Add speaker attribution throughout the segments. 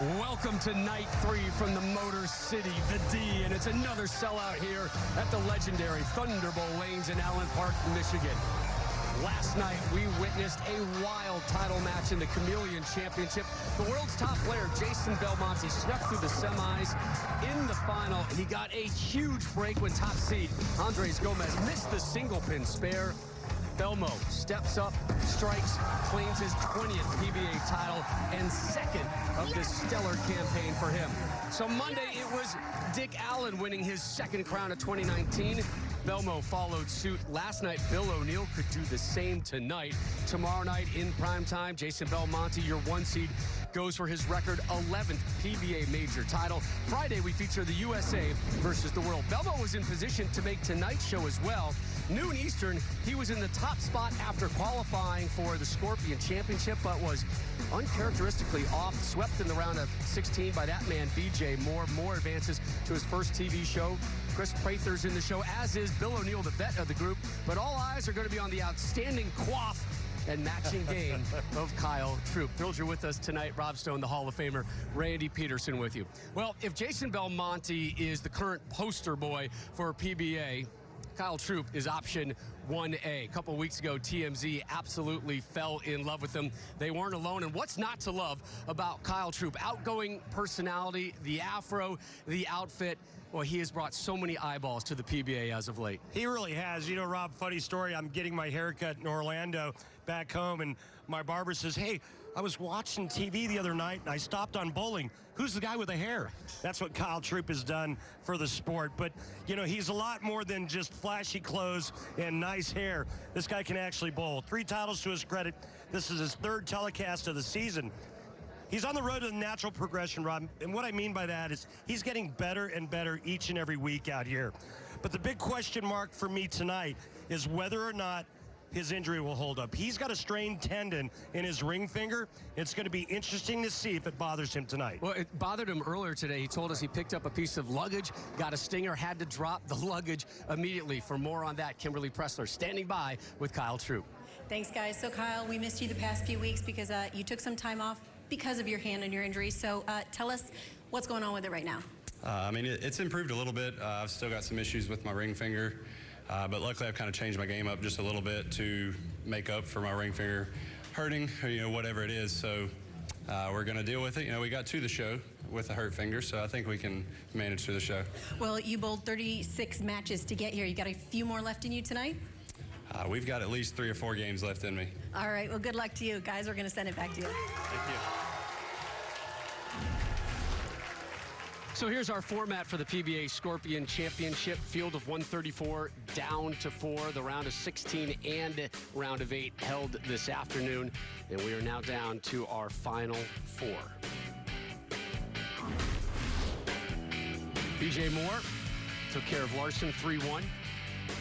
Speaker 1: Welcome to night 3 from the Motor City, the D, and it's another sellout here at the legendary Thunderbolt Lanes in Allen Park, Michigan. Last night, we witnessed a wild title match in the Chameleon Championship. The world's top player, Jason Belmonte, snuck through the semis. In the final, he got a huge break when top seed Andres Gomez missed the single pin spare. Belmo steps up, strikes, claims his 20th PBA title and second of this stellar campaign for him. So Monday, it was Dick Allen winning his second crown of 2019. Belmo followed suit last night. Bill O'Neill could do the same tonight. Tomorrow night in primetime, Jason Belmonte, your 1 seed, goes for his record 11th PBA major title. Friday, we feature the USA versus the world. Belmo was in position to make tonight's show as well. Noon Eastern, he was in the top spot after qualifying for the Scorpion Championship, but was uncharacteristically off, swept in the round of 16 by that man, BJ Moore. Moore advances to his first TV show. Chris Prather's in the show, as is Bill O'Neill, the vet of the group. But all eyes are going to be on the outstanding quaff and matching game of Kyle Troup. Thrilled you're with us tonight. Rob Stone, the Hall of Famer, Randy Peterson with you. Well, if Jason Belmonte is the current poster boy for PBA, Kyle Troup is option 1A. A couple weeks ago, TMZ absolutely fell in love with him. They weren't alone. And what's not to love about Kyle Troup? Outgoing personality, the afro, the outfit. Well, he has brought so many eyeballs to the PBA as of late.
Speaker 2: He really has. You know, Rob, funny story. I'm getting my haircut in Orlando back home, and my barber says, hey, I was watching TV the other night, and I stopped on bowling. Who's the guy with the hair? That's what Kyle Troup has done for the sport. But, you know, he's a lot more than just flashy clothes and nice hair. This guy can actually bowl. 3 titles to his credit. This is his 3rd telecast of the season. He's on the road to the natural progression, Rob, and what I mean by that is he's getting better and better each and every week out here. But the big question mark for me tonight is whether or not his injury will hold up. He's got a strained tendon in his ring finger. It's going to be interesting to see if it bothers him tonight.
Speaker 1: Well, it bothered him earlier today. He told us he picked up a piece of luggage, got a stinger, had to drop the luggage immediately. For more on that, Kimberly Pressler standing by with Kyle Troup.
Speaker 3: Thanks, guys. So, Kyle, we missed you the past few weeks because you took some time off because of your hand and your injury. So tell us what's going on with it right now.
Speaker 4: I mean, it's improved a little bit. I've still got some issues with my ring finger, but luckily I've kind of changed my game up just a little bit to make up for my ring finger hurting, or, you know, whatever it is. So we're going to deal with it. You know, we got to the show with a hurt finger, so I think we can manage through the show.
Speaker 3: Well, you bowled 36 matches to get here. You got a few more left in you tonight?
Speaker 4: We've got at least 3 or 4 games left in me.
Speaker 3: All right, well, good luck to you. Guys, we're going to send it back to you.
Speaker 4: Thank you.
Speaker 1: So here's our format for the PBA Scorpion Championship. Field of 134 down to 4. The round of 16 and round of 8 held this afternoon. And we are now down to our final 4. BJ Moore took care of Larson 3-1.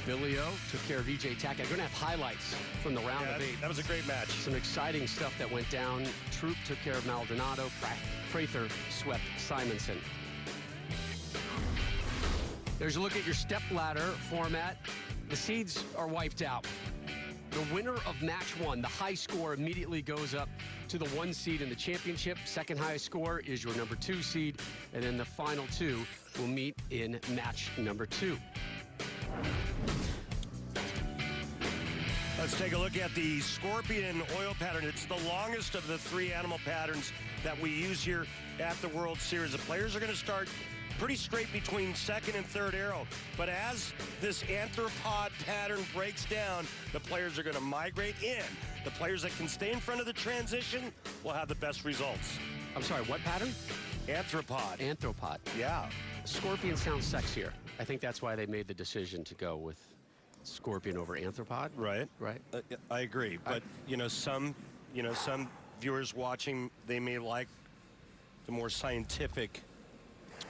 Speaker 1: Billy O took care of EJ Tackett. We're going to have highlights from the round of 8.
Speaker 2: That was a great match.
Speaker 1: Some exciting stuff that went down. Troup took care of Maldonado. Prather swept Simonson. There's a look at your step ladder format. The seeds are wiped out. The winner of match 1, the high score, immediately goes up to the 1 seed in the championship. Second highest score is your number 2 seed. And then the final 2 will meet in match number 2.
Speaker 2: Let's take a look at the Scorpion oil pattern. It's the longest of the 3 animal patterns that we use here at the World Series. The players are going to start pretty straight between 2nd and 3rd arrow. But as this anthropod pattern breaks down, the players are going to migrate in. The players that can stay in front of the transition will have the best results.
Speaker 1: I'm sorry, what pattern?
Speaker 2: Anthropod.
Speaker 1: Anthropod.
Speaker 2: Yeah.
Speaker 1: Scorpion sounds sexier. I think that's why they made the decision to go with Scorpion over Anthropod.
Speaker 2: Right.
Speaker 1: Right.
Speaker 2: I agree. But, some viewers watching, they may like the more scientific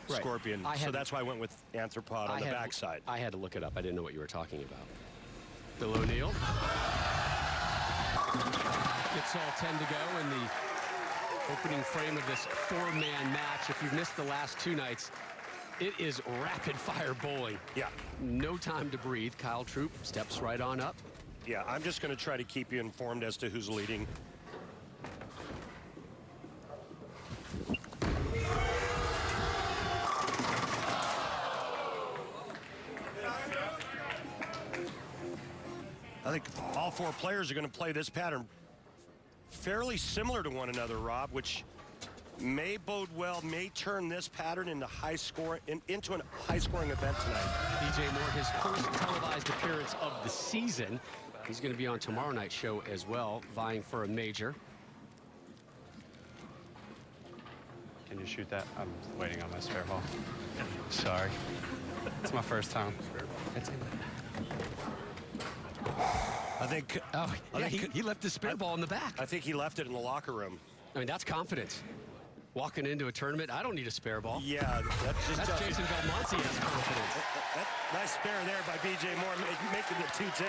Speaker 2: Scorpion. So that's why I went with Anthropod on the backside.
Speaker 1: I had to look it up. I didn't know what you were talking about. Bill O'Neill. It's all 10 to go in the opening frame of this 4-man match. If you've missed the last 2 nights, it is rapid-fire bowling.
Speaker 2: Yeah.
Speaker 1: No time to breathe. Kyle Troup steps right on up.
Speaker 2: Yeah, I'm just going to try to keep you informed as to who's leading. think all 4 players are going to play this pattern fairly similar to one another, Rob, which may bode well, may turn this pattern into into a high-scoring event tonight.
Speaker 1: BJ Moore, his first televised appearance of the season. He's going to be on tomorrow night's show as well, vying for a major.
Speaker 4: Can you shoot that? I'm waiting on my spare ball. Sorry. It's my first time. It's in.
Speaker 2: I think.
Speaker 1: Oh, yeah, he left the spare ball in the back.
Speaker 2: I think he left it in the locker room.
Speaker 1: I mean, that's confidence. Walking into a tournament, I don't need a spare ball.
Speaker 2: Yeah,
Speaker 1: That's Jason Belmonte has confidence.
Speaker 2: Nice spare there by BJ Moore, making it 210.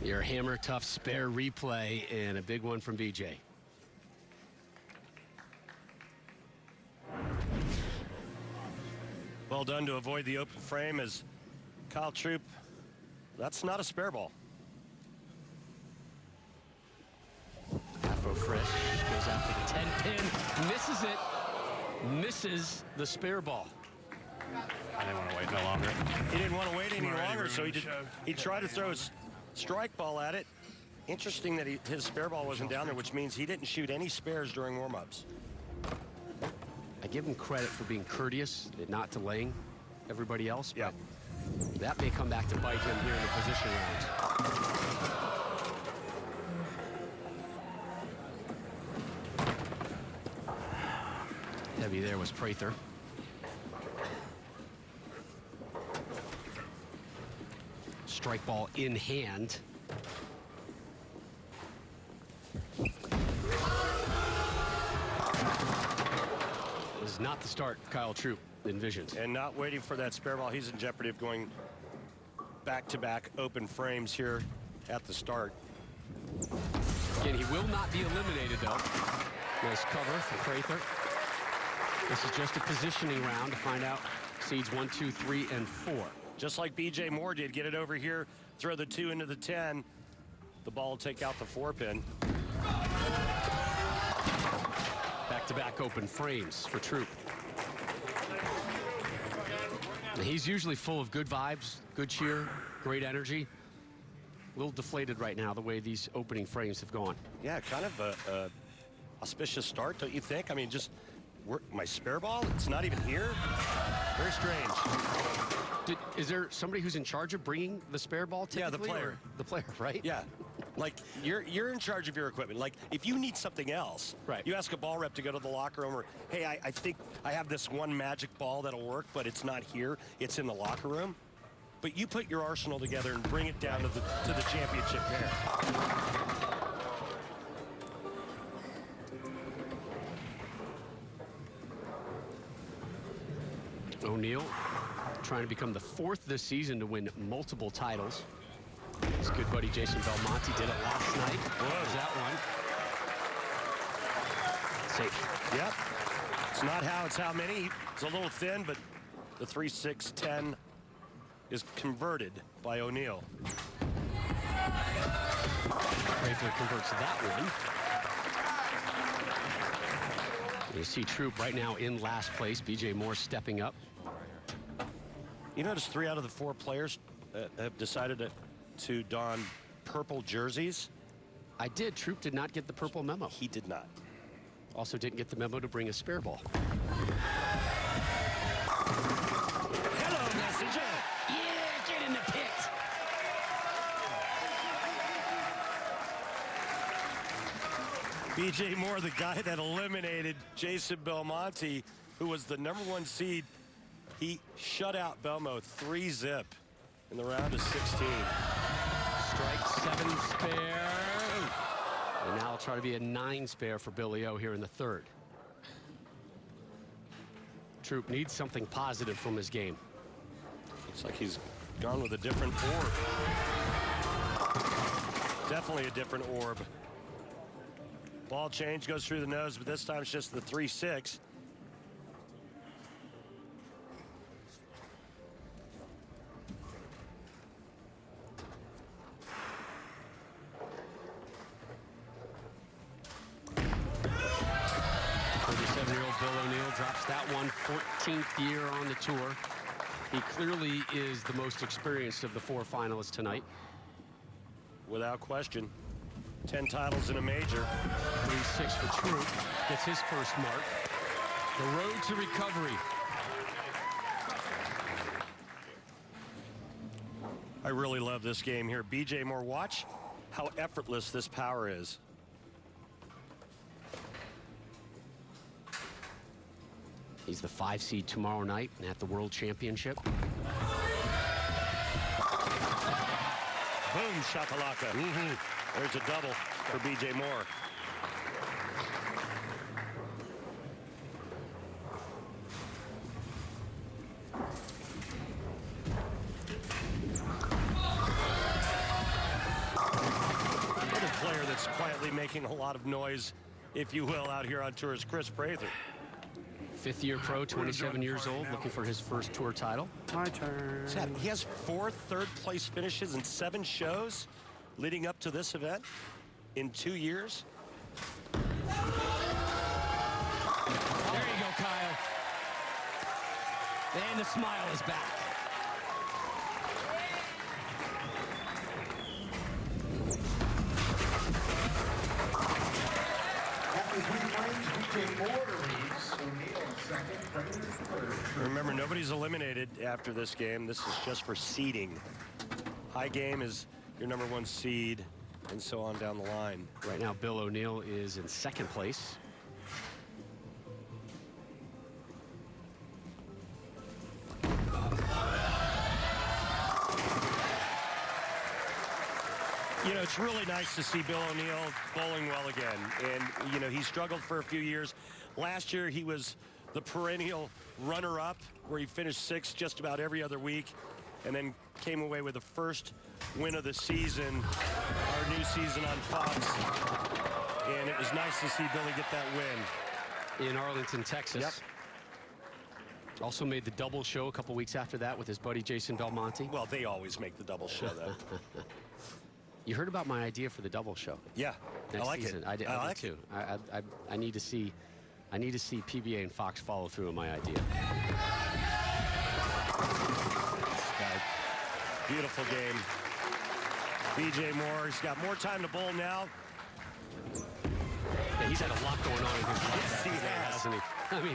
Speaker 1: Your hammer tough spare replay and a big one from BJ.
Speaker 2: Well done to avoid the open frame as Kyle Troop. That's not a spare ball.
Speaker 1: Afro Fresh goes after the 10 pin, misses it, misses the spare ball.
Speaker 4: I didn't want to wait no longer.
Speaker 2: He didn't want to wait any longer, so he tried to throw his strike ball at it. Interesting that his spare ball wasn't down there, which means he didn't shoot any spares during warm-ups.
Speaker 1: I give him credit for being courteous and not delaying everybody else.
Speaker 2: Yeah.
Speaker 1: But that may come back to bite him here in the position rounds. Heavy there was Prather. Strike ball in hand. This is not the start Kyle Troop envisioned.
Speaker 2: And not waiting for that spare ball. He's in jeopardy of going back-to-back open frames here at the start.
Speaker 1: Again, he will not be eliminated, though. Nice cover from Prather. This is just a positioning round to find out seeds 1, 2, 3, and 4.
Speaker 2: Just like BJ Moore did, get it over here, throw the 2 into the 10. The ball will take out the 4 pin.
Speaker 1: Back-to-back open frames for Troop. Now, he's usually full of good vibes, good cheer, great energy. A little deflated right now the way these opening frames have gone.
Speaker 2: Yeah, kind of a auspicious start, don't you think? I mean, just my spare ball, it's not even here. Very strange.
Speaker 1: Is there somebody who's in charge of bringing the spare ball typically?
Speaker 2: Yeah, the player.
Speaker 1: Or the player, right?
Speaker 2: Yeah. Like, you're in charge of your equipment. Like, if you need something else,
Speaker 1: right,
Speaker 2: you ask a ball rep to go to the locker room, or, hey, I think I have this one magic ball that'll work, but it's not here. It's in the locker room. But you put your arsenal together and bring it down to the championship pair.
Speaker 1: O'Neal trying to become the 4th this season to win multiple titles. His good buddy Jason Belmonte did it last night. There's that one. Safe.
Speaker 2: Yep. It's not how, it's how many. It's a little thin, but the 3-6-10 is converted by O'Neal.
Speaker 1: Prather converts that one. You see Troop right now in last place. BJ Moore stepping up.
Speaker 2: You notice 3 out of the 4 players have decided to don purple jerseys.
Speaker 1: I did. Troop did not get the purple memo.
Speaker 2: He did not.
Speaker 1: Also didn't get the memo to bring a spare ball.
Speaker 2: Hello, messenger.
Speaker 1: Yeah, get in the pit.
Speaker 2: BJ Moore, the guy that eliminated Jason Belmonte, who was the #1 seed. He shut out Belmo 3-zip in the round of 16.
Speaker 1: Strike 7 spare. And now I'll try to be a 9 spare for Billy O here in the 3rd. Troop needs something positive from his game.
Speaker 2: Looks like he's gone with a different orb. Definitely a different orb. Ball change goes through the nose, but this time it's just the 3-6.
Speaker 1: Missed that one, 14th year on the tour. He clearly is the most experienced of the 4 finalists tonight.
Speaker 2: Without question. 10 titles in a major.
Speaker 1: 3-6 for Troop. Gets his first mark. The road to recovery.
Speaker 2: I really love this game here. BJ Moore, watch how effortless this power is.
Speaker 1: He's the 5 seed tomorrow night at the World Championship.
Speaker 2: Boom, shakalaka. There's a double for BJ Moore. Another player that's quietly making a lot of noise, if you will, out here on tour is Chris Prather.
Speaker 1: 5th-year pro, 27 years old, looking for his first tour title.
Speaker 5: My turn.
Speaker 2: He has 4 third-place finishes in 7 shows leading up to this event in 2 years.
Speaker 1: There you go, Kyle. And the smile is back.
Speaker 2: Remember, nobody's eliminated after this game. This is just for seeding. High game is your number 1 seed, and so on down the line.
Speaker 1: Right now, Bill O'Neill is in 2nd place.
Speaker 2: You know, it's really nice to see Bill O'Neill bowling well again. And, you know, he struggled for a few years. Last year, he was the perennial runner-up, where he finished 6th just about every other week, and then came away with the first win of the season, our new season on Fox. And it was nice to see Billy get that win.
Speaker 1: In Arlington, Texas.
Speaker 2: Yep.
Speaker 1: Also made the double show a couple weeks after that with his buddy Jason Belmonte.
Speaker 2: Well, they always make the double show, though.
Speaker 1: You heard about my idea for the double show.
Speaker 2: Yeah,
Speaker 1: Next
Speaker 2: I like
Speaker 1: season.
Speaker 2: it.
Speaker 1: I did too. I need to see PBA and Fox follow through on my idea.
Speaker 2: Beautiful game. BJ Moore, he's got more time to bowl now.
Speaker 1: Yeah, he's had a lot going on in his life.
Speaker 2: Yes, he has.
Speaker 1: Hasn't he? I mean,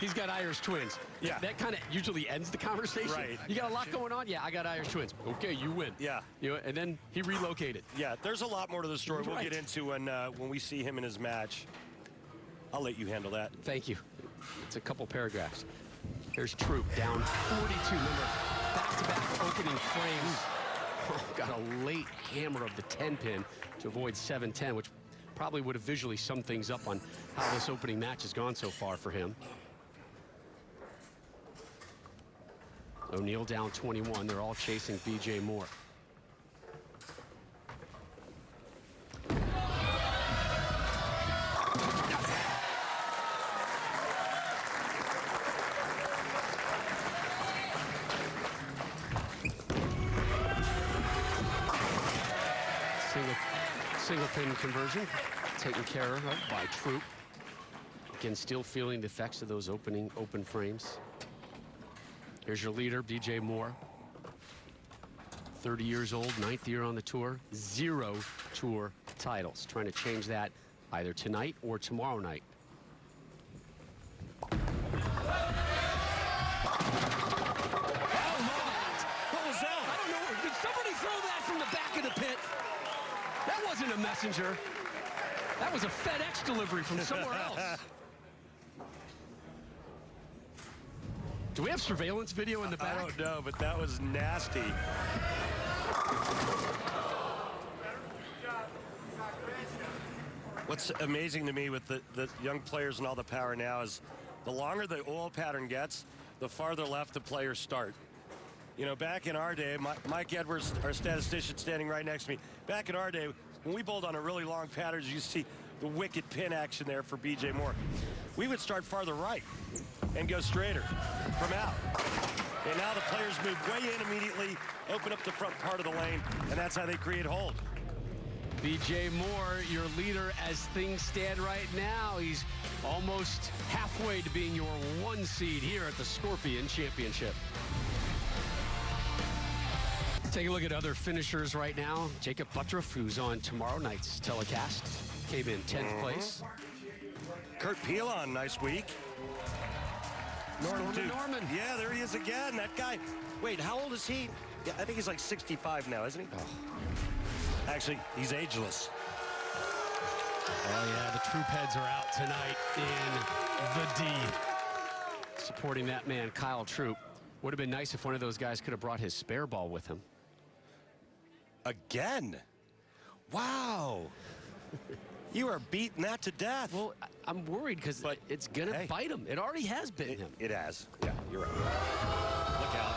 Speaker 1: he's got Irish twins.
Speaker 2: Yeah.
Speaker 1: That kind of usually ends the conversation.
Speaker 2: Right.
Speaker 1: You got a lot going on? Yeah, I got Irish twins. Okay, you win.
Speaker 2: Yeah.
Speaker 1: You know, and then he relocated.
Speaker 2: Yeah, there's a lot more to the story we'll
Speaker 1: Right.
Speaker 2: get into when we see him in his match. I'll let you handle that.
Speaker 1: Thank you. It's a couple paragraphs. There's Troop down 42. Remember, back-to-back opening frames. Oh, got a late hammer of the 10-pin to avoid 7-10, which probably would have visually summed things up on how this opening match has gone so far for him. O'Neill down 21. They're all chasing BJ Moore. Single pin conversion taken care of by Troop. Again, still feeling the effects of those open frames. Here's your leader, BJ Moore. 30 years old, 9th year on the tour, 0 tour titles. Trying to change that either tonight or tomorrow night.
Speaker 2: What was that?
Speaker 1: I don't know. Did somebody throw that from the back of the pit? That wasn't a messenger. That was a FedEx delivery from somewhere else. Do we have surveillance video in the back?
Speaker 2: I don't know, but that was nasty. What's amazing to me with the young players and all the power now is the longer the oil pattern gets, the farther left the players start. You know, back in our day, Mike Edwards, our statistician standing right next to me, back in our day, when we bowled on a really long pattern, you see the wicked pin action there for BJ Moore. We would start farther right and go straighter from out. And now the players move way in immediately, open up the front part of the lane, and that's how they create hold.
Speaker 1: BJ Moore, your leader as things stand right now. He's almost halfway to being your 1 seed here at the Scorpion Championship. Take a look at other finishers right now. Jacob Buttroff, who's on tomorrow night's telecast, came in 10th place.
Speaker 2: Kurt Pelon, nice week.
Speaker 1: Norman.
Speaker 2: Yeah, there he is again. That guy. Wait, how old is he? Yeah, I think he's like 65 now, isn't he?
Speaker 1: Oh.
Speaker 2: Actually, he's ageless.
Speaker 1: Oh, yeah, the troop heads are out tonight in the D. Supporting that man, Kyle Troop. Would have been nice if one of those guys could have brought his spare ball with him.
Speaker 2: Again? Wow. You are beating that to death.
Speaker 1: Well, I'm worried because it's going to bite him. It already has bitten him.
Speaker 2: It has. Yeah, you're right. Look out.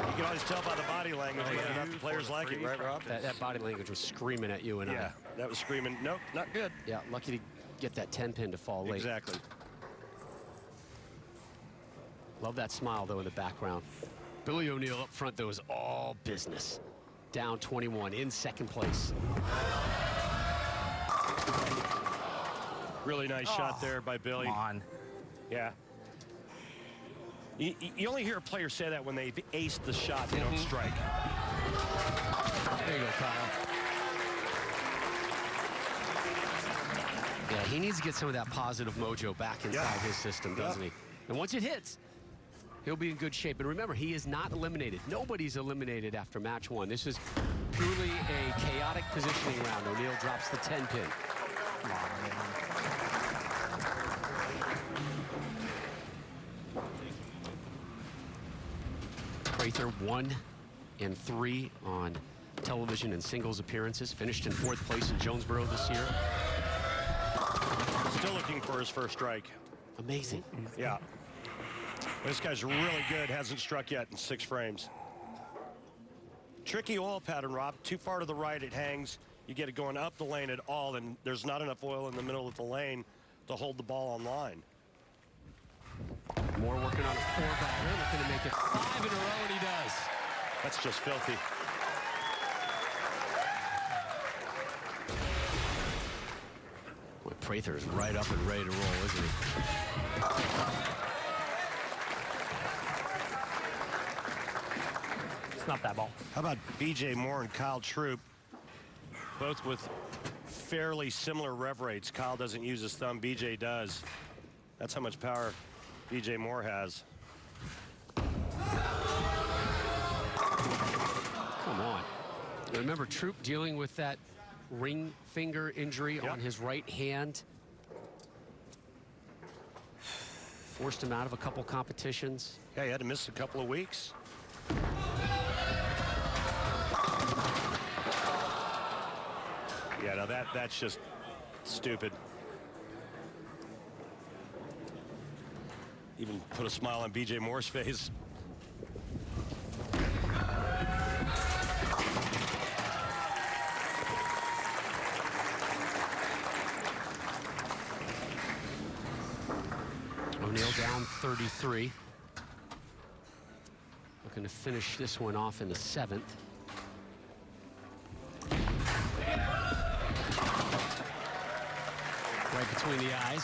Speaker 2: You can always tell by the body language whether or not the players like it, right, Rob?
Speaker 1: That body language was screaming at you and I.
Speaker 2: Yeah, that was screaming, nope, not good.
Speaker 1: Yeah, lucky to get that 10 pin to fall late.
Speaker 2: Exactly.
Speaker 1: Love that smile, though, in the background. Billy O'Neill up front, though, is all business. Down 21 in second place.
Speaker 2: Really nice shot there by Billy.
Speaker 5: Come on.
Speaker 2: Yeah. You only hear a player say that when they've aced the shot, they don't strike.
Speaker 1: There you go, Kyle. Yeah, he needs to get some of that positive mojo back inside his system, doesn't he? And once it hits, he'll be in good shape. And remember, he is not eliminated. Nobody's eliminated after match 1. This is purely a chaotic positioning round. O'Neill drops the 10 pin.
Speaker 5: Come on, man.
Speaker 1: Prather 1 and 3 on television and singles appearances. Finished in 4th place in Jonesboro this year.
Speaker 2: Still looking for his first strike.
Speaker 1: Amazing.
Speaker 2: Yeah. This guy's really good. Hasn't struck yet in 6 frames. Tricky oil pattern, Rob. Too far to the right, it hangs. You get it going up the lane at all, and there's not enough oil in the middle of the lane to hold the ball on line.
Speaker 1: Moore working on a 4-bagger, looking to make it 5 in a row, and he does.
Speaker 2: That's just filthy.
Speaker 1: Boy, Prather is right up and ready to roll, isn't he?
Speaker 5: It's not that ball.
Speaker 2: How about BJ Moore and Kyle Troop, both with fairly similar rev rates. Kyle doesn't use his thumb, BJ does. That's how much power BJ Moore has.
Speaker 1: Come on. Remember, Troop dealing with that ring finger injury on his right hand. Forced him out of a couple competitions.
Speaker 2: Yeah, he had to miss a couple of weeks. Yeah, no, that's just stupid. Even put a smile on BJ Moore's face.
Speaker 1: O'Neill down 33. Looking to finish this one off in the 7th. Right between the eyes.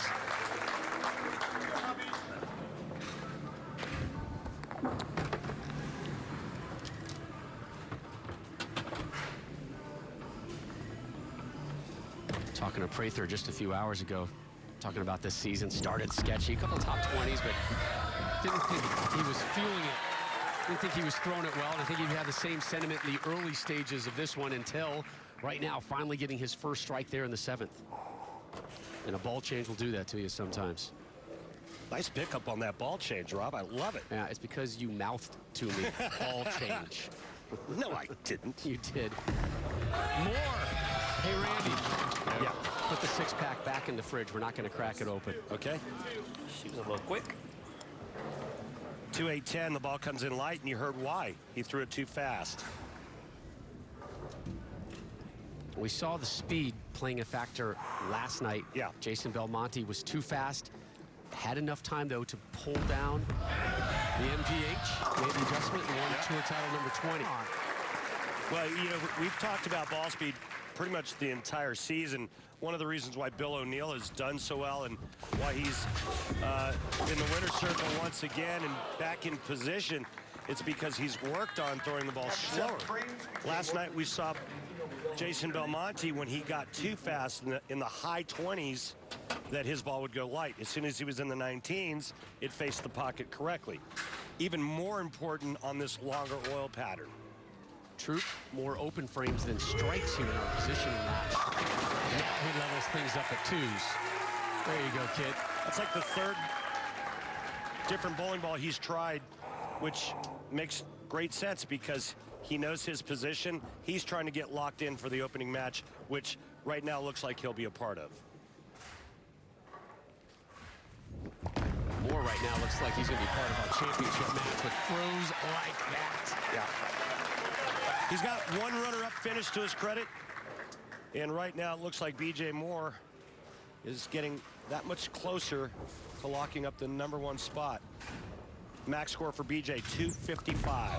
Speaker 1: Talking to Prather just a few hours ago, talking about this season. Started sketchy, a couple top 20s, but didn't think he was feeling it. Didn't think he was throwing it well, and I think he had the same sentiment in the early stages of this one until right now, finally getting his first strike there in the 7th. And a ball change will do that to you sometimes.
Speaker 2: Nice pickup on that ball change, Rob. I love it.
Speaker 1: Yeah, it's because you mouthed to me, ball change.
Speaker 2: No, I didn't.
Speaker 1: You did. Moore. Hey, Randy.
Speaker 2: Yeah.
Speaker 1: Put the 6-pack back in the fridge. We're not going to crack it open.
Speaker 2: Okay.
Speaker 5: She was a little quick.
Speaker 2: 2-8-10, the ball comes in light, and you heard why. He threw it too fast.
Speaker 1: We saw the speed playing a factor last night.
Speaker 2: Yeah.
Speaker 1: Jason Belmonte was too fast. Had enough time, though, to pull down the MPH, made the adjustment, and won tour title number 20.
Speaker 2: Well, you know, we've talked about ball speed pretty much the entire season. One of the reasons why Bill O'Neill has done so well and why he's in the winner's circle once again and back in position, it's because he's worked on throwing the ball slower. Last night we saw Jason Belmonte, when he got too fast in the high 20s, that his ball would go light. As soon as he was in the 19s, it faced the pocket correctly. Even more important on this longer oil pattern.
Speaker 1: Troop, more open frames than strikes here in our position match. Now he levels things up at 2s. There you go, kid.
Speaker 2: That's like the third different bowling ball he's tried, which makes great sense because he knows his position. He's trying to get locked in for the opening match, which right now looks like he'll be a part of.
Speaker 1: Moore right now looks like he's going to be part of our championship match with throws like that.
Speaker 2: Yeah. He's got one runner-up finish to his credit. And right now it looks like B.J. Moore is getting that much closer to locking up the #1 spot. Max score for B.J., 255.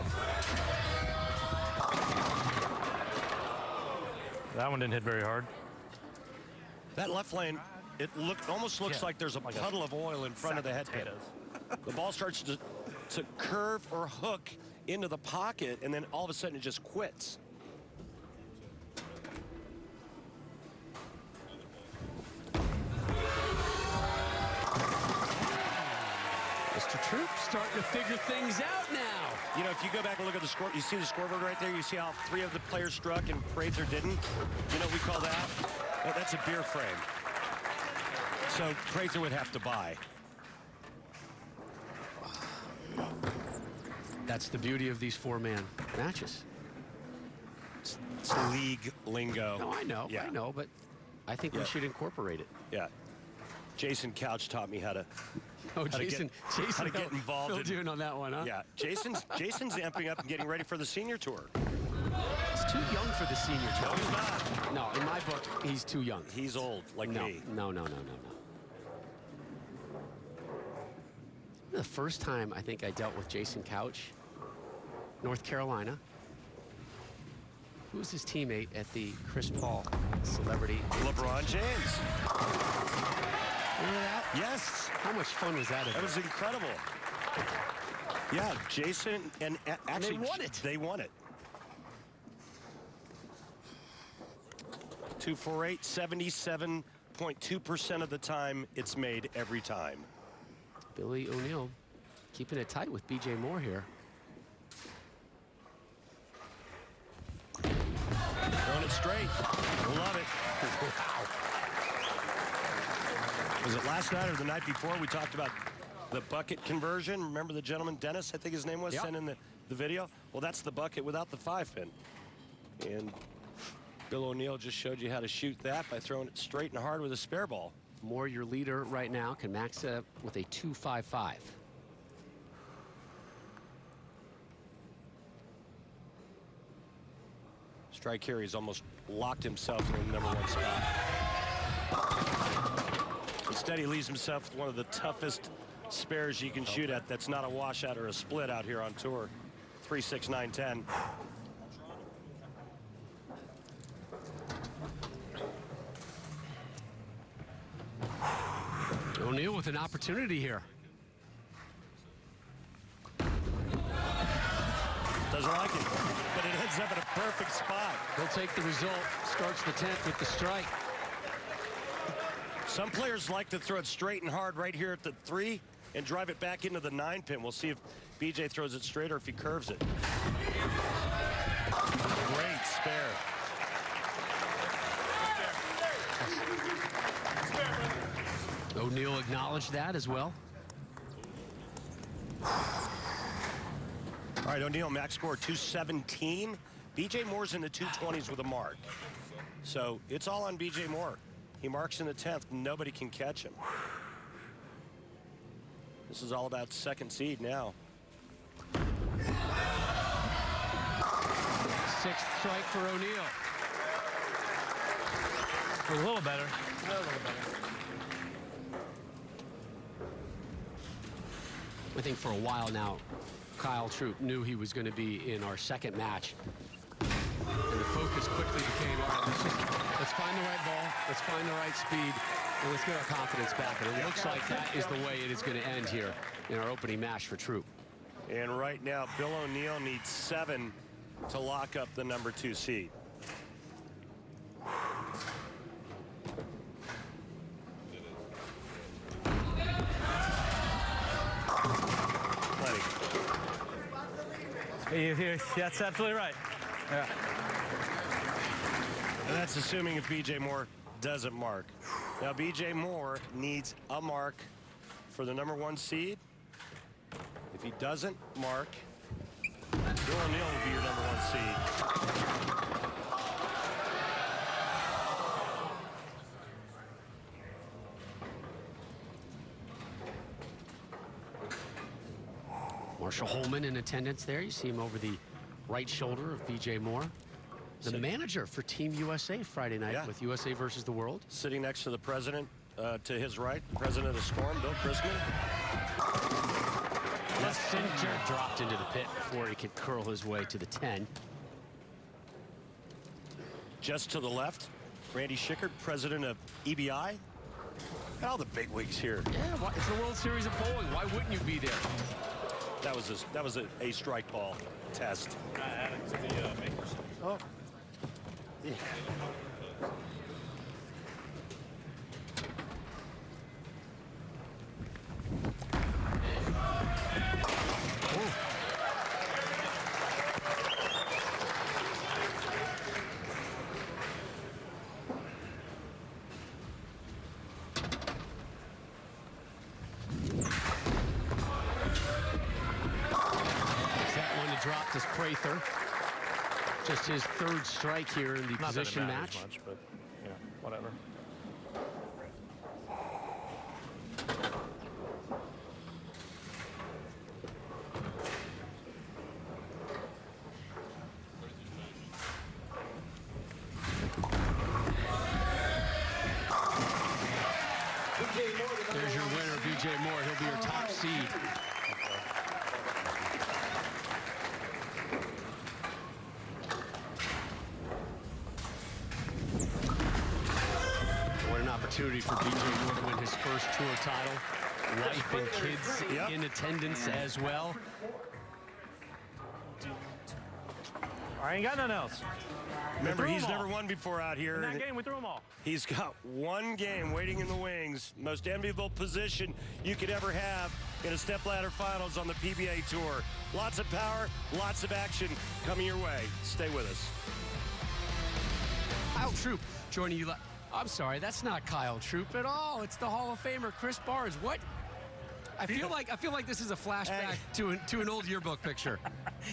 Speaker 5: That one didn't hit very hard.
Speaker 2: That left lane, it almost looks like there's a puddle of oil in front of the head pin. The ball starts to curve or hook into the pocket, and then all of a sudden it just quits.
Speaker 1: Mr. Troop starting to figure things out now.
Speaker 2: You know, if you go back and look at the score, you see the scoreboard right there. You see how 3 of the players struck and Prather didn't. You know what we call that? Oh, that's a beer frame. So Prather would have to buy.
Speaker 1: That's the beauty of these 4-man matches.
Speaker 2: It's league lingo.
Speaker 1: No, I know,
Speaker 2: Yeah.
Speaker 1: I know, but I think we should incorporate it.
Speaker 2: Yeah. Jason Couch taught me how to.
Speaker 1: Oh,
Speaker 2: how
Speaker 1: Jason,
Speaker 2: how to get involved.
Speaker 1: Phil doing on that one, huh?
Speaker 2: Yeah, Jason's amping up and getting ready for the senior tour.
Speaker 1: He's too young for the senior tour.
Speaker 2: No, he's not.
Speaker 1: No, in my book, he's too young.
Speaker 2: He's old, like me.
Speaker 1: No. The first time I think I dealt with Jason Couch, North Carolina. Who was his teammate at the Chris Paul Celebrity?
Speaker 2: LeBron James.
Speaker 1: Remember that?
Speaker 2: Yes.
Speaker 1: How much fun was that?
Speaker 2: That was incredible. Yeah, Jason, and actually
Speaker 1: they won it.
Speaker 2: They won it. 248, 77.2% of the time it's made every time.
Speaker 1: Billy O'Neill keeping it tight with B.J. Moore here.
Speaker 2: Throwing it straight. Love it. Wow. Was it last night or the night before we talked about the bucket conversion? Remember the gentleman, Dennis, I think his name was, sent in the video? Well, that's the bucket without the 5-pin. And Bill O'Neill just showed you how to shoot that by throwing it straight and hard with a spare ball.
Speaker 1: Moore, your leader right now, can max it up with a 2.55.
Speaker 2: Strike here, he's almost locked himself in the #1 spot. Instead, he leaves himself with one of the toughest spares you can shoot at. That's not a washout or a split out here on tour. 3, 6, 9, 10.
Speaker 1: O'Neill with an opportunity here.
Speaker 2: Doesn't like it, but it ends up at a perfect spot.
Speaker 1: He'll take the result. Starts the 10th with the strike.
Speaker 2: Some players like to throw it straight and hard right here at the 3 and drive it back into the 9-pin. We'll see if BJ throws it straight or if he curves it. Great spare.
Speaker 1: O'Neill acknowledged that as well.
Speaker 2: All right, O'Neill, max score 217. B.J. Moore's in the 220s with a mark. So it's all on B.J. Moore. He marks in the 10th. Nobody can catch him. This is all about second seed now.
Speaker 1: 6th strike for O'Neill.
Speaker 5: A little better. A little better.
Speaker 1: I think for a while now, Kyle Troop knew he was going to be in our second match. And the focus quickly became, all right, let's just Let's find the right ball. Let's find the right speed. And let's get our confidence back. And it looks like that is the way it is going to end here in our opening match for Troop.
Speaker 2: And right now, Bill O'Neill needs 7 to lock up the number 2 seed.
Speaker 5: That's absolutely right. Yeah.
Speaker 2: And that's assuming if B.J. Moore doesn't mark. Now, B.J. Moore needs a mark for the number 1 seed. If he doesn't mark, Bill O'Neill will be your number 1 seed.
Speaker 1: Marshall Holman in attendance there. You see him over the right shoulder of B.J. Moore. The manager for Team USA Friday night with USA versus the World.
Speaker 2: Sitting next to the president to his right, president of Storm, Bill Chrisman.
Speaker 1: Left center dropped into the pit before he could curl his way to the 10.
Speaker 2: Just to the left, Randy Schickard, president of EBI. All the big wigs here.
Speaker 1: Yeah, it's the World Series of Bowling. Why wouldn't you be there?
Speaker 2: That was a strike ball test. Oh. Yeah.
Speaker 1: Dropped as Prather. Just his 3rd strike here in the position match.
Speaker 5: Much, but yeah, whatever.
Speaker 1: There's your winner, B.J. Moore. He'll be your top seed. Opportunity for B.J. Moore to win his first tour title. Wife and kids in attendance as well.
Speaker 5: I ain't got nothing else.
Speaker 2: Remember, he's never won before out here.
Speaker 5: In that game, we threw them all.
Speaker 2: He's got 1 game waiting in the wings. Most enviable position you could ever have in a stepladder finals on the PBA Tour. Lots of power, lots of action coming your way. Stay with us.
Speaker 1: Kyle Troop joining you. I'm sorry, that's not Kyle Troop at all. It's the Hall of Famer, Chris Barnes. What? I feel like this is a flashback to an old yearbook picture.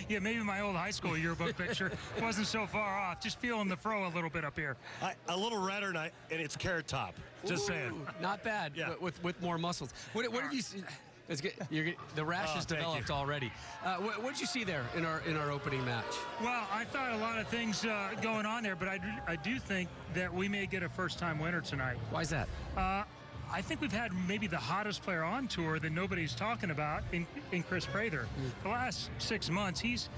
Speaker 6: Yeah, maybe my old high school yearbook picture wasn't so far off. Just feeling the fro a little bit up here.
Speaker 2: A little redder, and it's carrot top. Just saying.
Speaker 1: Not bad.
Speaker 2: Yeah.
Speaker 1: With more muscles. What have you seen? The rash has developed already. What did you see there in our opening match?
Speaker 6: Well, I thought a lot of things going on there, but I do think that we may get a first-time winner tonight.
Speaker 1: Why is that?
Speaker 6: I think we've had maybe the hottest player on tour that nobody's talking about in Chris Prather. The last 6 months, he's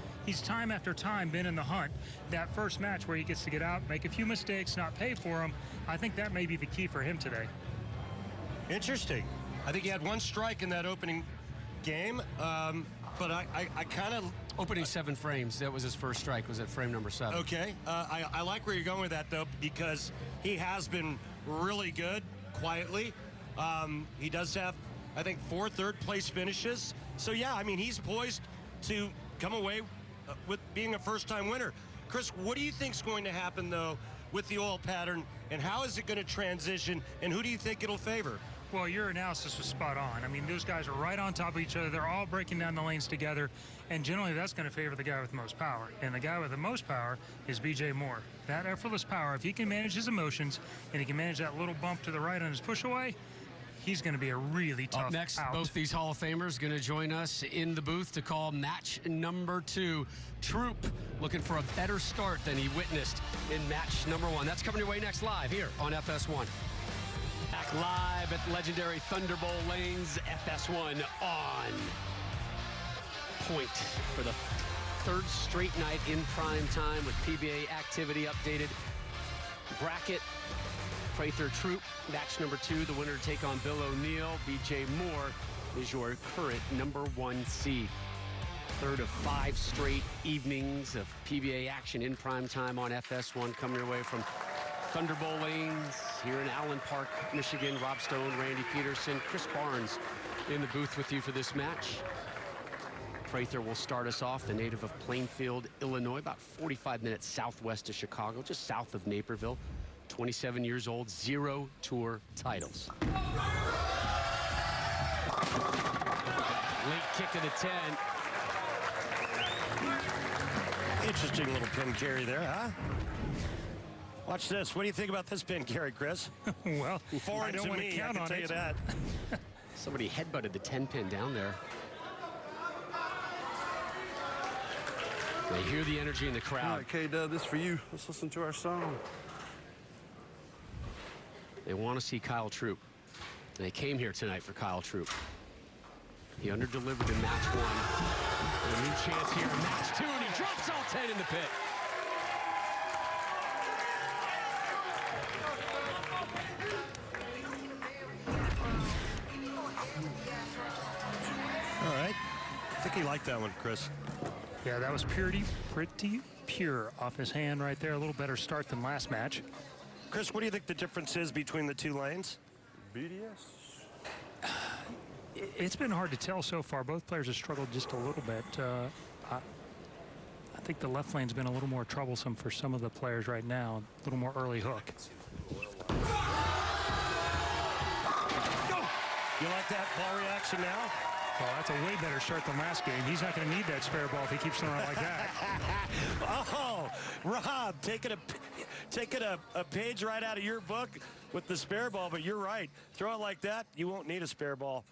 Speaker 6: time after time been in the hunt. That first match where he gets to get out, make a few mistakes, not pay for them, I think that may be the key for him today.
Speaker 2: Interesting. I think he had 1 strike in that opening game, but I kind of...
Speaker 1: Opening 7 frames, that was his first strike, was at frame number 7.
Speaker 2: Okay, I like where you're going with that, though, because he has been really good, quietly. He does have, I think, 4 third-place finishes. So, yeah, I mean, he's poised to come away with being a first-time winner. Chris, what do you think's going to happen, though, with the oil pattern, and how is it going to transition, and who do you think it'll favor?
Speaker 6: Well, your analysis was spot on. I mean, those guys are right on top of each other. They're all breaking down the lanes together, and generally that's going to favor the guy with the most power. And the guy with the most power is B.J. Moore. That effortless power, if he can manage his emotions and he can manage that little bump to the right on his push away, he's going to be a really tough
Speaker 1: Up next,
Speaker 6: out.
Speaker 1: Both these Hall of Famers going to join us in the booth to call match number 2. Troop looking for a better start than he witnessed in match number 1. That's coming your way next live here on FS1. Back live at legendary Thunderbolt Lanes, FS1 on point for the 3rd straight night in prime time with PBA activity updated bracket. Prather Troop, match number 2. The winner to take on Bill O'Neill. BJ Moore is your current number 1 seed. Third of 5 straight evenings of PBA action in prime time on FS1 coming your way from Thunderbolt Lanes here in Allen Park, Michigan. Rob Stone, Randy Peterson, Chris Barnes in the booth with you for this match. Prather will start us off, the native of Plainfield, Illinois, about 45 minutes southwest of Chicago, just south of Naperville. 27 years old, 0 tour titles. Late kick of the 10.
Speaker 2: Interesting little pin carry there, huh? Watch this. What do you think about this pin carry, Chris?
Speaker 6: Well,
Speaker 2: Foreign
Speaker 6: I don't
Speaker 2: to
Speaker 6: want to
Speaker 2: me,
Speaker 6: count
Speaker 2: I can
Speaker 6: on
Speaker 2: tell you
Speaker 6: it.
Speaker 2: that.
Speaker 1: Somebody headbutted the 10 pin down there. They hear the energy in the
Speaker 7: All
Speaker 1: crowd.
Speaker 7: right, K-Dub, this is for you. Let's listen to our song.
Speaker 1: They want to see Kyle Troop. They came here tonight for Kyle Troop. He underdelivered in match 1. A new chance here in match 2, and he drops all 10 in the pit.
Speaker 2: All right. I think he liked that one, Chris.
Speaker 6: Yeah, that was pretty pure off his hand right there. A little better start than last match.
Speaker 2: Chris, what do you think the difference is between the 2 lanes?
Speaker 7: BDS?
Speaker 6: It's been hard to tell so far. Both players have struggled just a little bit. I think the left lane's been a little more troublesome for some of the players right now. A little more early hook.
Speaker 2: You like that ball reaction now?
Speaker 6: Well, that's a way better start than last game. He's not going to need that spare ball if he keeps throwing it like that.
Speaker 2: Oh, Rob, taking a page right out of your book with the spare ball, but you're right. Throw it like that, you won't need a spare ball.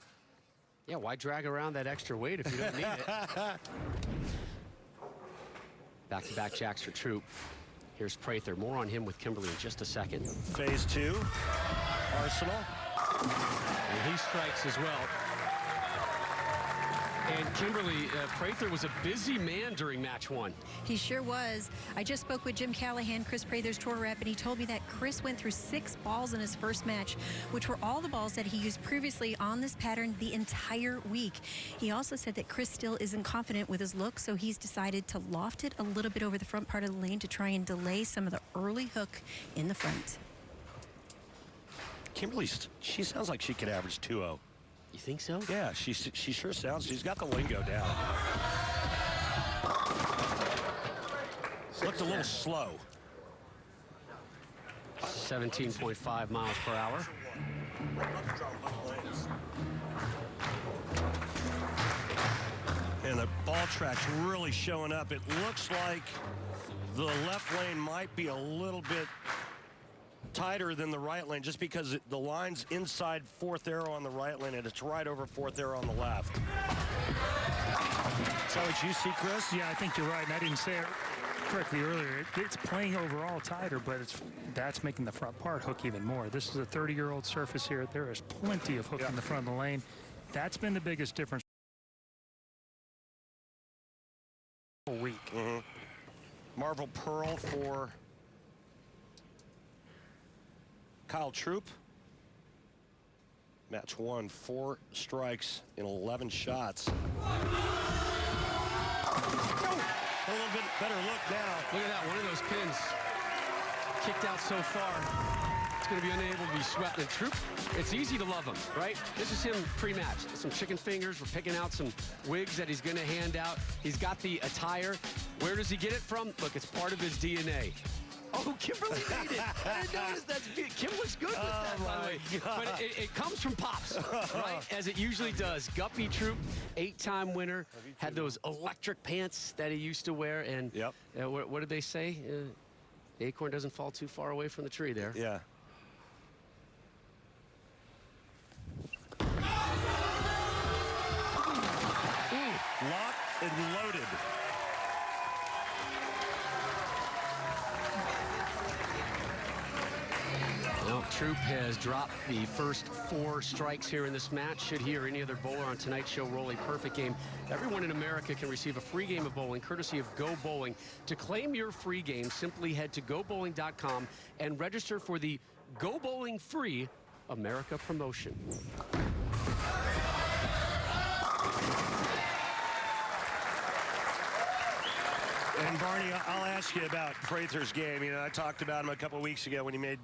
Speaker 1: Yeah, why drag around that extra weight if you don't need it? Back-to-back jacks for Troop. Here's Prather. More on him with Kimberly in just a second.
Speaker 2: Phase 2, Arsenal.
Speaker 1: And he strikes as well. And Kimberly, Prather was a busy man during match 1.
Speaker 3: He sure was. I just spoke with Jim Callahan, Chris Prather's tour rep, and he told me that Chris went through 6 balls in his first match, which were all the balls that he used previously on this pattern the entire week. He also said that Chris still isn't confident with his look, so he's decided to loft it a little bit over the front part of the lane to try and delay some of the early hook in the front.
Speaker 2: Kimberly, she sounds like she could average 2-0.
Speaker 1: You think so?
Speaker 2: Yeah, she sure sounds. She's got the lingo down. Looked a little slow.
Speaker 1: 17.5 miles per hour.
Speaker 2: And the ball track's really showing up. It looks like the left lane might be a little bit tighter than the right lane just because the line's inside 4th arrow on the right lane and it's right over 4th arrow on the left. Is that what you see, Chris?
Speaker 6: Yeah, I think you're right, and I didn't say it correctly earlier. It's playing overall tighter, but that's making the front part hook even more. This is a 30-year-old surface here. There is plenty of hook in the front of the lane. That's been the biggest difference all week.
Speaker 2: Marvel Pearl for Kyle Troop. Match 1, 4 strikes in 11 shots. A little bit better look now.
Speaker 1: Look at that, one of those pins kicked out so far. It's going to be unable to be swept. And Troop, it's easy to love him, right? This is him pre-match. Some chicken fingers. We're picking out some wigs that he's going to hand out. He's got the attire. Where does he get it from? Look, it's part of his DNA. Oh, Kimberly made it. I didn't notice that. Kim looks good with that, by the way. But it comes from Pops, right? As it usually does. Guppy Troop, 8-time winner, had those electric pants that he used to wear. And what did they say? The acorn doesn't fall too far away from the tree there.
Speaker 2: Yeah. Locked and loaded.
Speaker 1: Troop has dropped the first 4 strikes here in this match. Should he or any other bowler on tonight's show roll a perfect game, everyone in America can receive a free game of bowling courtesy of Go Bowling. To claim your free game, simply head to gobowling.com and register for the Go Bowling Free America promotion.
Speaker 2: And Barney, I'll ask you about Prather's game. You know, I talked about him a couple weeks ago when he made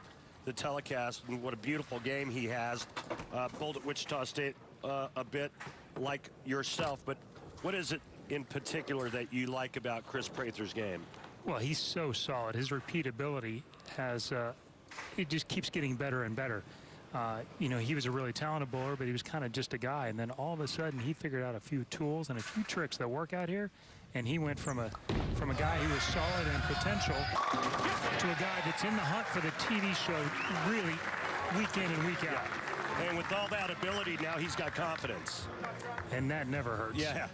Speaker 2: the telecast, and what a beautiful game he has. Bowled at Wichita State a bit like yourself, but what is it in particular that you like about Chris Prather's game?
Speaker 6: Well, he's so solid. His repeatability has, it just keeps getting better and better. You know, he was a really talented bowler, but he was kind of just a guy. And then all of a sudden, he figured out a few tools and a few tricks that work out here. And he went from a guy who was solid and potential to a guy that's in the hunt for the TV show really week in and week out.
Speaker 2: Yeah. And with all that ability, now he's got confidence.
Speaker 6: And that never hurts.
Speaker 2: Yeah.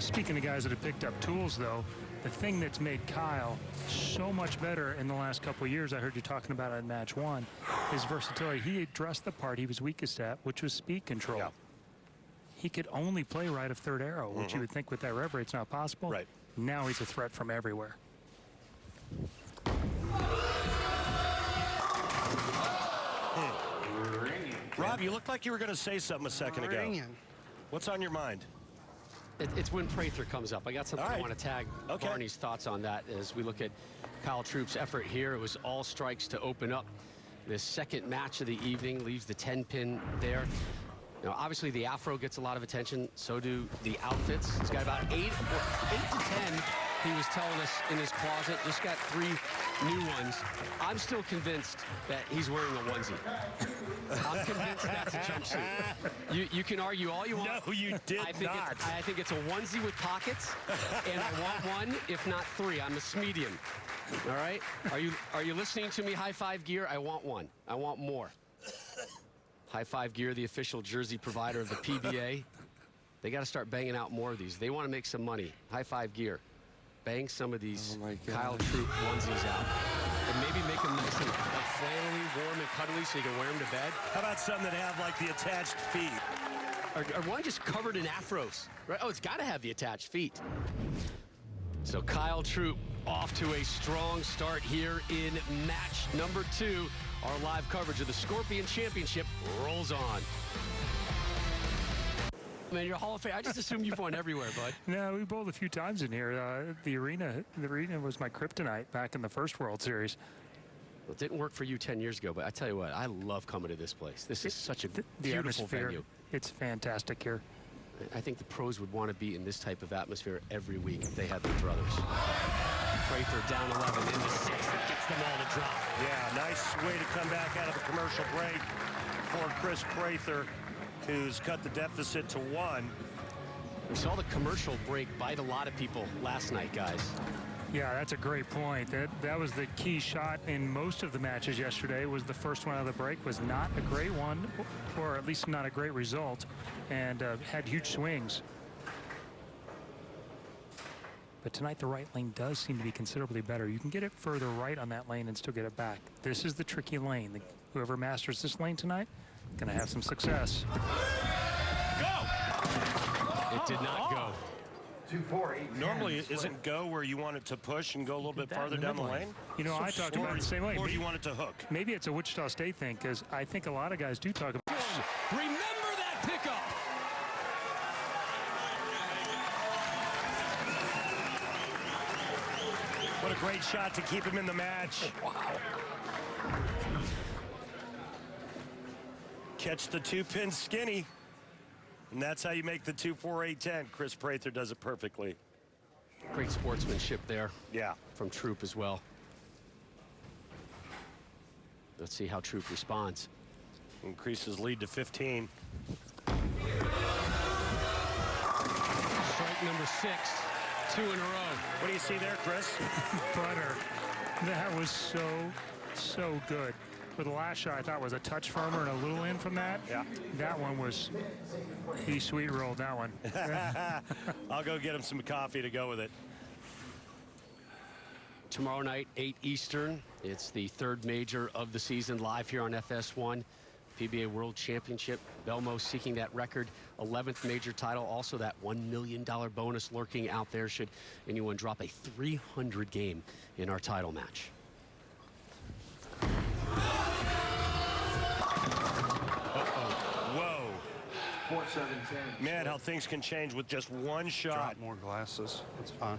Speaker 6: Speaking of guys that have picked up tools, though, the thing that's made Kyle so much better in the last couple of years, I heard you talking about it in match 1, is versatility. He addressed the part he was weakest at, which was speed control.
Speaker 2: Yeah.
Speaker 6: He could only play right of third arrow, which you would think with that rev rate's not possible.
Speaker 2: Right.
Speaker 6: Now he's a threat from everywhere.
Speaker 2: Rob, you looked like you were going to say something a second ago. What's on your mind?
Speaker 1: It's when Prather comes up. I got something I want to tag Barney's thoughts on that as we look at Kyle Troop's effort here. It was all strikes to open up this second match of the evening, leaves the 10-pin there. Now, obviously, the afro gets a lot of attention. So do the outfits. He's got about 8 to 10, he was telling us, in his closet. Just got 3 new ones. I'm still convinced that he's wearing a onesie. I'm convinced that's a jumpsuit. You can argue all you want.
Speaker 2: No, you did not.
Speaker 1: I think it's a onesie with pockets, and I want 1, if not 3. I'm a smedium. All right? Are you listening to me, High Five Gear? I want 1. I want more. High Five Gear, the official jersey provider of the PBA. They got to start banging out more of these. They want to make some money. High Five Gear. Bang some of these Kyle Troop onesies out. And maybe make them nice and like flannelly, warm, and cuddly so you can wear them to bed.
Speaker 2: How about some that have like the attached feet?
Speaker 1: Or one just covered in afros. Right? Oh, it's got to have the attached feet. So Kyle Troop off to a strong start here in match number 2. Our live coverage of the Scorpion Championship rolls on. Man, you're a Hall of Fame. I just assume you've won everywhere, bud.
Speaker 6: No, we bowled a few times in here. The arena was my kryptonite back in the first World Series.
Speaker 1: Well, it didn't work for you 10 years ago, but I tell you what, I love coming to this place. This is such a beautiful venue.
Speaker 6: It's fantastic here.
Speaker 1: I think the pros would want to be in this type of atmosphere every week if they had their druthers. Prather down 11 in the 6th. It gets them all to drop.
Speaker 2: Yeah, nice way to come back out of a commercial break for Chris Prather, who's cut the deficit to 1.
Speaker 1: We saw the commercial break bite a lot of people last night, guys.
Speaker 6: Yeah, that's a great point. That was the key shot in most of the matches yesterday. Was the first one out of the break was not a great one, or at least not a great result, and had huge swings. But tonight the right lane does seem to be considerably better. You can get it further right on that lane and still get it back. This is the tricky lane. Whoever masters this lane tonight, going to have some success.
Speaker 2: Go!
Speaker 1: It did not go.
Speaker 7: 2-4-8.
Speaker 2: Normally, isn't go where you want it to push and go a little bit farther down the lane?
Speaker 6: You know, I talked about it the same way.
Speaker 2: Or do you want it to hook?
Speaker 6: Maybe it's a Wichita State thing, because I think a lot of guys do talk about.
Speaker 1: Remember that pickup.
Speaker 2: What a great shot to keep him in the match.
Speaker 1: Wow.
Speaker 2: Catch the 2-pin skinny. And that's how you make the 2-4-8-10. Chris Prather does it perfectly.
Speaker 1: Great sportsmanship there.
Speaker 2: Yeah.
Speaker 1: From Troop as well. Let's see how Troop responds.
Speaker 2: Increases lead to 15.
Speaker 1: Strike number 6. 2 in a row.
Speaker 2: What do you see there, Chris?
Speaker 6: Butter. That was so good. For the last shot, I thought was a touch firmer and a little in from that.
Speaker 2: Yeah.
Speaker 6: That one was, he sweet rolled that one.
Speaker 2: I'll go get him some coffee to go with it.
Speaker 8: Tomorrow night, 8 Eastern. It's the third major of the season, live here on FS1. PBA World Championship. Belmo seeking that record 11th major title. Also that $1 million bonus lurking out there should anyone drop a 300 game in our title match.
Speaker 2: Whoa.
Speaker 7: 4-7-10.
Speaker 2: Man, how things can change with just one shot.
Speaker 9: Drop more glasses. That's fine.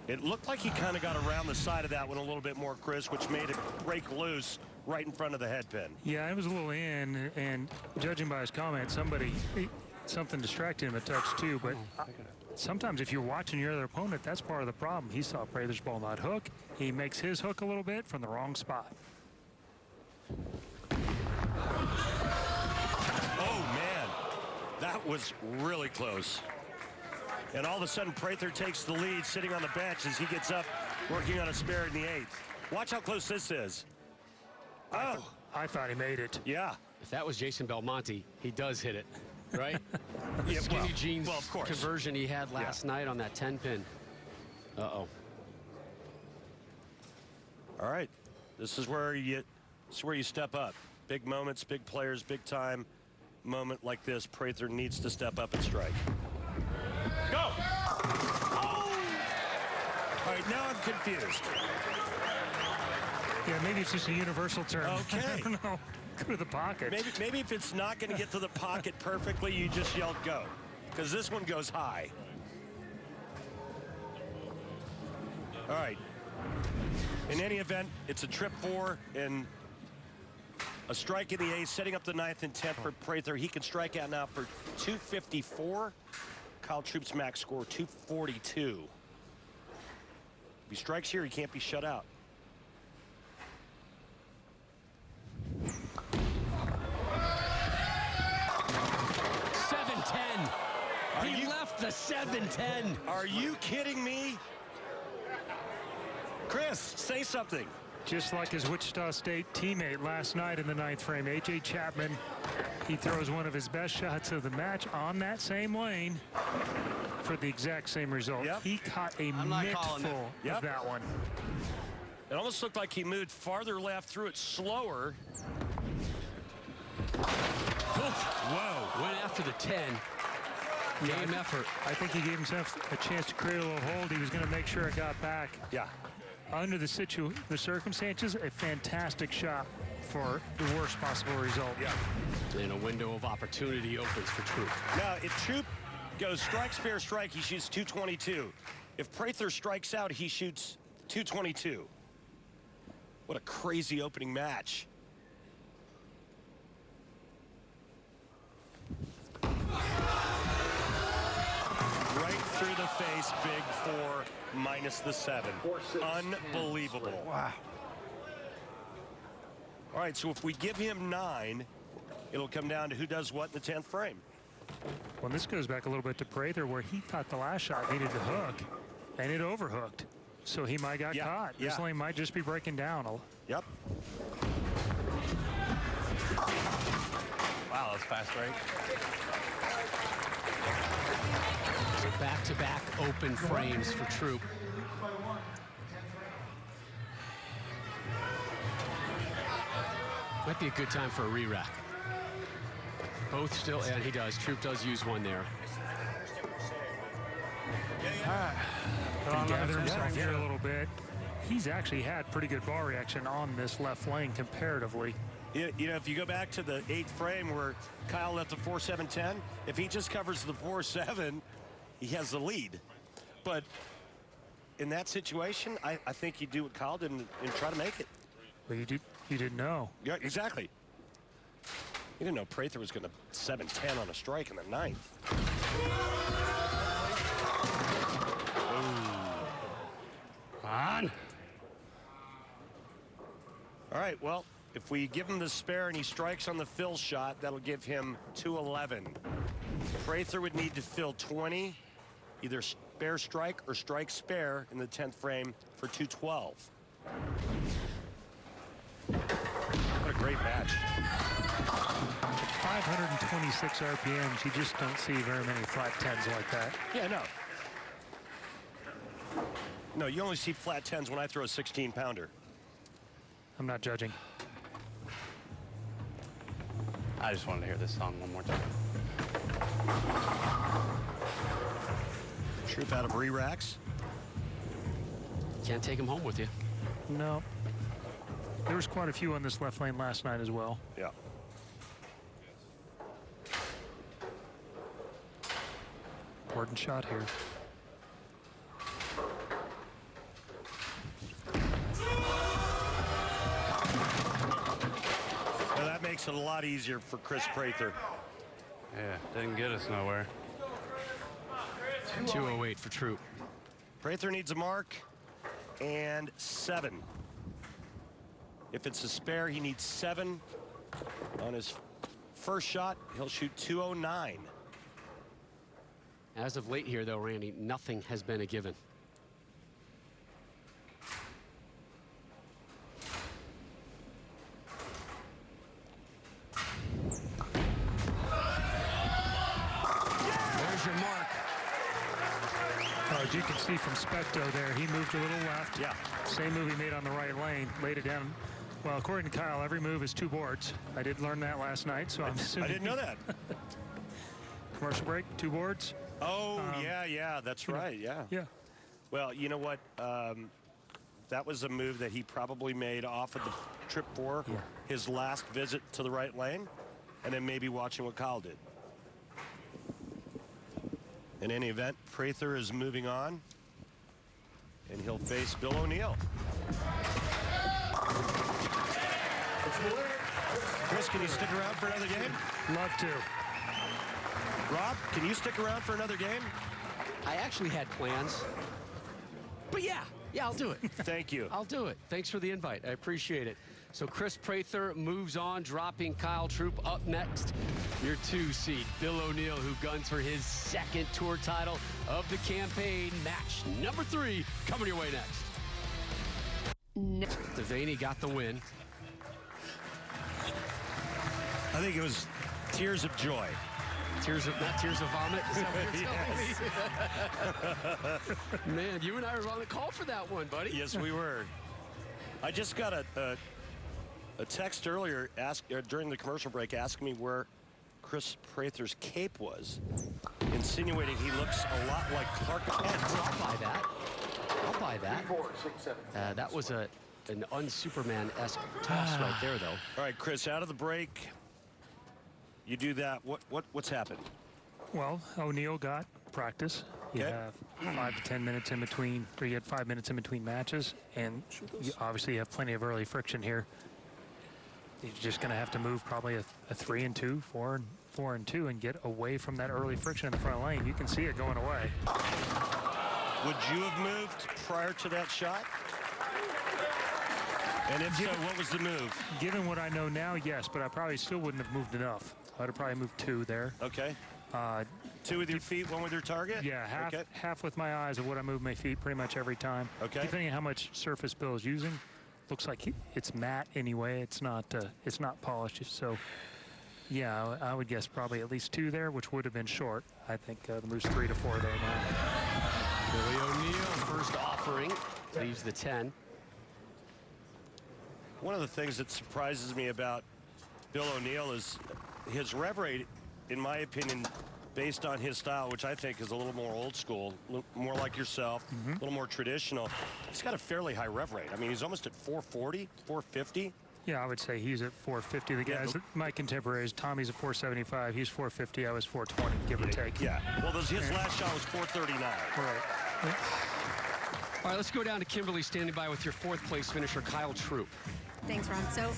Speaker 2: It looked like he kind of got around the side of that one a little bit more, Chris, which made it break loose right in front of the head pin.
Speaker 6: Yeah, it was a little in, and judging by his comment, something distracted him a touch too. But sometimes if you're watching your other opponent, that's part of the problem. He saw Prather's ball not hook. He makes his hook a little bit from the wrong spot.
Speaker 2: Oh, man. That was really close. And all of a sudden, Prather takes the lead sitting on the bench as he gets up working on a spare in the 8th. Watch how close this is. Oh,
Speaker 6: I thought he made it.
Speaker 2: yeah.
Speaker 8: If that was Jason Belmonte, he does hit it, right? The
Speaker 2: Yeah,
Speaker 8: skinny jeans
Speaker 2: of course.
Speaker 8: conversion he had last night on that 10 pin. Uh-oh.
Speaker 2: All right. This is where you step up. Big moments, big players, big time moment like this. Prather needs to step up and strike. Go! Oh! All right, now I'm confused.
Speaker 6: Yeah, maybe it's just a universal term.
Speaker 2: Okay.
Speaker 6: I don't know. Go to the pocket.
Speaker 2: Maybe if it's not going to get to the pocket perfectly, you just yell go. Because this one goes high. All right. In any event, it's a trip 4 and a strike in the 8th, setting up the 9th and 10th for Prather. He can strike out now for 254. Kyle Troop's max score 242. If he strikes here, he can't be shut out.
Speaker 8: He left the 7-10.
Speaker 2: Are you kidding me? Chris, say something.
Speaker 6: Just like his Wichita State teammate last night in the 9th frame, A.J. Chapman, he throws one of his best shots of the match on that same lane for the exact same result.
Speaker 2: Yep.
Speaker 6: He caught a mittful of that one.
Speaker 2: It almost looked like he moved farther left, threw it slower.
Speaker 8: Whoa. Went after the 10. Game effort.
Speaker 6: I think he gave himself a chance to create a little hold. He was going to make sure it got back.
Speaker 2: Yeah.
Speaker 6: Under the circumstances, a fantastic shot for the worst possible result.
Speaker 2: Yeah.
Speaker 8: And a window of opportunity opens for Troop.
Speaker 2: Now, if Troop goes strike, spare, strike, he shoots 222. If Prather strikes out, he shoots 222. What a crazy opening match. Right through the face, big 4 minus the 7. Unbelievable.
Speaker 9: Wow.
Speaker 2: All right, so if we give him 9, it'll come down to who does what in the 10th frame.
Speaker 6: Well, this goes back a little bit to Prather, where he thought the last shot needed to hook, and it overhooked. So he might got caught. This lane might just be breaking down.
Speaker 2: Yep.
Speaker 5: Wow, that's fast, right?
Speaker 8: Back-to-back open frames for Troop. Might be a good time for a re-rack. Both still, and he does. Troop does use one there.
Speaker 6: He gathered himself here a little bit. He's actually had pretty good ball reaction on this left lane comparatively.
Speaker 2: You know, if you go back to the 8th frame where Kyle left the 4-7-10, if he just covers the 4-7, he has the lead. But in that situation, I think you do what Kyle did and try to make it.
Speaker 6: Well, you didn't know.
Speaker 2: Yeah, exactly. You didn't know Prather was going to 7-10 on a strike in the 9th.
Speaker 8: On.
Speaker 2: All right, well, if we give him the spare and he strikes on the fill shot, that'll give him 211. Prather would need to fill 20, either spare strike or strike spare in the 10th frame for 212. What a great match.
Speaker 6: 526 RPMs. You just don't see very many flat 10s like that.
Speaker 2: Yeah, no. No, you only see flat 10s when I throw a 16-pounder.
Speaker 6: I'm not judging.
Speaker 4: I just wanted to hear this song one more time.
Speaker 2: Troop out of re-racks.
Speaker 8: Can't take him home with you.
Speaker 6: No. There was quite a few on this left lane last night as well.
Speaker 2: Yeah.
Speaker 6: Important shot here.
Speaker 2: Well, that makes it a lot easier for Chris Prather.
Speaker 4: Yeah, didn't get us nowhere.
Speaker 8: 208 for Troop.
Speaker 2: Prather needs a mark and 7. If it's a spare, he needs 7 on his first shot. He'll shoot 209.
Speaker 8: As of late here, though, Randy, nothing has been a given.
Speaker 1: There's your mark.
Speaker 6: As you can see from Specto there, he moved a little left.
Speaker 2: Yeah.
Speaker 6: Same move he made on the right lane, laid it down. Well, according to Kyle, every move is 2 boards. I did learn that last night, so I'm assuming.
Speaker 2: I didn't know that.
Speaker 6: Commercial break, 2 boards.
Speaker 2: Oh, yeah, that's right, yeah.
Speaker 6: Yeah.
Speaker 2: Well, you know what? That was a move that he probably made off of the trip 4, his last visit to the right lane, and then maybe watching what Kyle did. In any event, Prather is moving on, and he'll face Bill O'Neill. Chris, can you stick around for another game?
Speaker 6: Love to.
Speaker 2: Rob, can you stick around for another game?
Speaker 8: I actually had plans. But yeah, I'll do it.
Speaker 2: Thank you.
Speaker 8: I'll do it. Thanks for the invite. I appreciate it. So Chris Prather moves on, dropping Kyle Troop. Up next, your 2 seed, Bill O'Neill, who guns for his 2nd tour title of the campaign. Match number 3 coming your way next. Devaney got the win.
Speaker 2: I think it was tears of joy.
Speaker 8: Not tears of vomit? Is that what you're telling me? Man, you and I were on the call for that one, buddy.
Speaker 2: Yes, we were. I just got a text earlier during the commercial break asking me where Chris Prather's cape was, insinuating he looks a lot like Clark Kent.
Speaker 8: I'll buy that. I'll buy that. That was an un-Superman-esque toss right there, though.
Speaker 2: All right, Chris, out of the break, you do that. What's happened?
Speaker 6: Well, O'Neill got practice. You have 5 to 10 minutes in between, or you had 5 minutes in between matches, and you obviously have plenty of early friction here. You're just going to have to move probably a 3 and 2, 4 and 2, and get away from that early friction in the front lane. You can see it going away.
Speaker 2: Would you have moved prior to that shot? And if so, what was the move?
Speaker 6: Given what I know now, yes, but I probably still wouldn't have moved enough. I'd have probably moved 2 there.
Speaker 2: Okay. 2 with your feet, 1 with your target?
Speaker 6: Yeah, half with my eyes of what I move my feet pretty much every time.
Speaker 2: Okay.
Speaker 6: Depending on how much surface Bill is using, looks like it's matte anyway. It's not polished. So, yeah, I would guess probably at least 2 there, which would have been short. I think the move's 3 to 4 there now.
Speaker 8: Billy O'Neill, first offering, leaves the 10.
Speaker 2: One of the things that surprises me about Bill O'Neill is his rev rate, in my opinion, based on his style, which I think is a little more old school, more like yourself, a little more traditional. He's got a fairly high rev rate. I mean, he's almost at 440, 450.
Speaker 6: Yeah, I would say he's at 450. The guys, my contemporaries, Tommy's at 475. He's 450. I was 420, give or take.
Speaker 2: Yeah. Well, his last shot was 439.
Speaker 6: Right.
Speaker 8: All right, let's go down to Kimberly, standing by with your 4th place finisher, Kyle Troop.
Speaker 3: Thanks, Ron. So,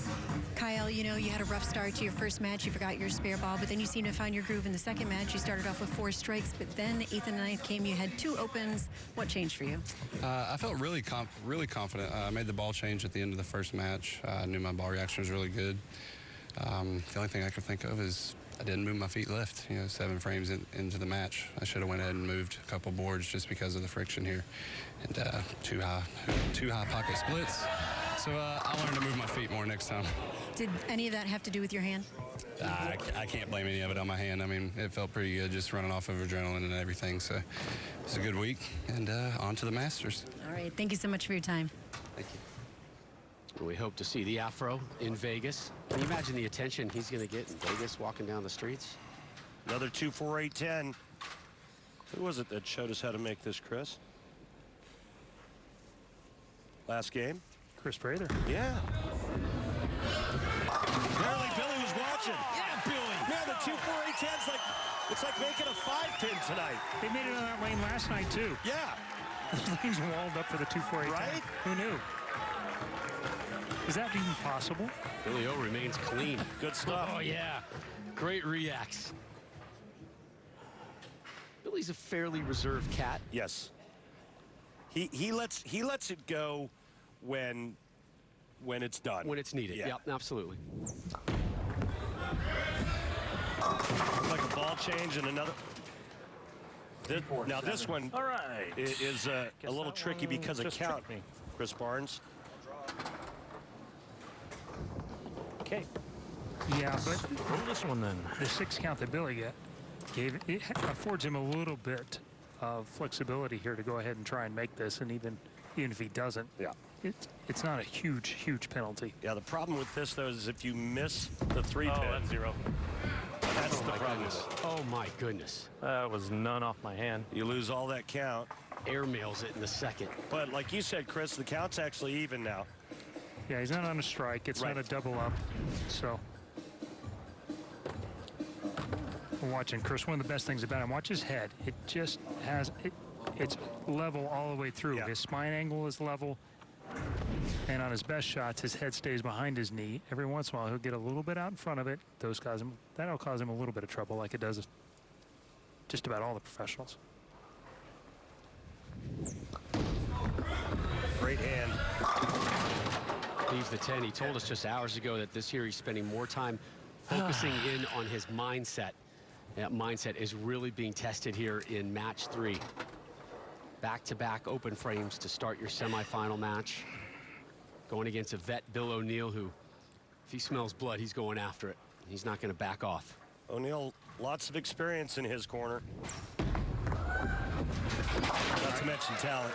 Speaker 3: Kyle, you know, you had a rough start to your first match. You forgot your spare ball, but then you seemed to find your groove in the second match. You started off with 4 strikes, but then the 8th and 9th came. You had 2 opens. What changed for you?
Speaker 4: I felt really confident. I made the ball change at the end of the first match. I knew my ball reaction was really good. The only thing I could think of is I didn't move my feet left, 7 frames into the match. I should have went ahead and moved a couple boards just because of the friction here. And too high pocket splits. So I'll learn to move my feet more next time.
Speaker 3: Did any of that have to do with your hand?
Speaker 4: I can't blame any of it on my hand. I mean, it felt pretty good just running off of adrenaline and everything. So it's a good week, and on to the Masters.
Speaker 3: All right. Thank you so much for your time.
Speaker 4: Thank you.
Speaker 8: We hope to see the Afro in Vegas. Can you imagine the attention he's going to get in Vegas walking down the streets?
Speaker 2: Another 2-4-8-10. Who was it that showed us how to make this, Chris? Last game?
Speaker 6: Chris Prather.
Speaker 2: Yeah. Apparently Billy was watching.
Speaker 6: Yeah, Billy.
Speaker 2: Man, the 2-4-8-10's like, it's like making a 5-pin tonight.
Speaker 6: They made it on that lane last night, too.
Speaker 2: Yeah.
Speaker 6: The lane's walled up for the 2-4-8-10.
Speaker 2: Right?
Speaker 6: Who knew? Is that even possible?
Speaker 8: Billy O remains clean.
Speaker 2: Good stuff.
Speaker 8: Oh, yeah. Great reacts. Billy's a fairly reserved cat.
Speaker 2: Yes. He lets it go when it's done.
Speaker 8: When it's needed.
Speaker 2: Yeah.
Speaker 8: Yep, absolutely.
Speaker 2: Like a ball change and another. Now this one
Speaker 5: All right.
Speaker 2: is a little
Speaker 5: that
Speaker 2: tricky
Speaker 5: one
Speaker 2: because of
Speaker 5: just
Speaker 2: count.
Speaker 5: tricked me.
Speaker 2: Chris Barnes.
Speaker 5: Okay.
Speaker 6: Yeah, but
Speaker 5: Roll this one then.
Speaker 6: the 6 count that Billy it affords him a little bit of flexibility here to go ahead and try and make this, and even if he doesn't,
Speaker 2: Yeah.
Speaker 6: it's not a huge penalty.
Speaker 2: Yeah, the problem with this, though, is if you miss the 3-pin,
Speaker 5: Oh, that's 0.
Speaker 2: that's the
Speaker 8: My
Speaker 2: problem.
Speaker 8: goodness. Oh, my goodness.
Speaker 5: That was none off my hand.
Speaker 2: You lose all that count.
Speaker 8: Airmails it in the second.
Speaker 2: But like you said, Chris, the count's actually even now.
Speaker 6: Yeah, he's not on a strike. It's
Speaker 2: Right.
Speaker 6: not a double up. So we're watching Chris. One of the best things about him, watch his head. It just has it's level all the way through.
Speaker 2: Yeah.
Speaker 6: His spine angle is level. And on his best shots, his head stays behind his knee. Every once in a while, he'll get a little bit out in front of it. That'll cause him a little bit of trouble, like it does just about all the professionals.
Speaker 2: Great hand.
Speaker 8: Leaves the 10. He told us just hours ago that this year he's spending more time focusing in on his mindset. That mindset is really being tested here in match 3. Back-to-back open frames to start your semifinal match. Going against a vet, Bill O'Neill, who, if he smells blood, he's going after it. He's not going to back off.
Speaker 2: O'Neill, lots of experience in his corner. Not to mention talent.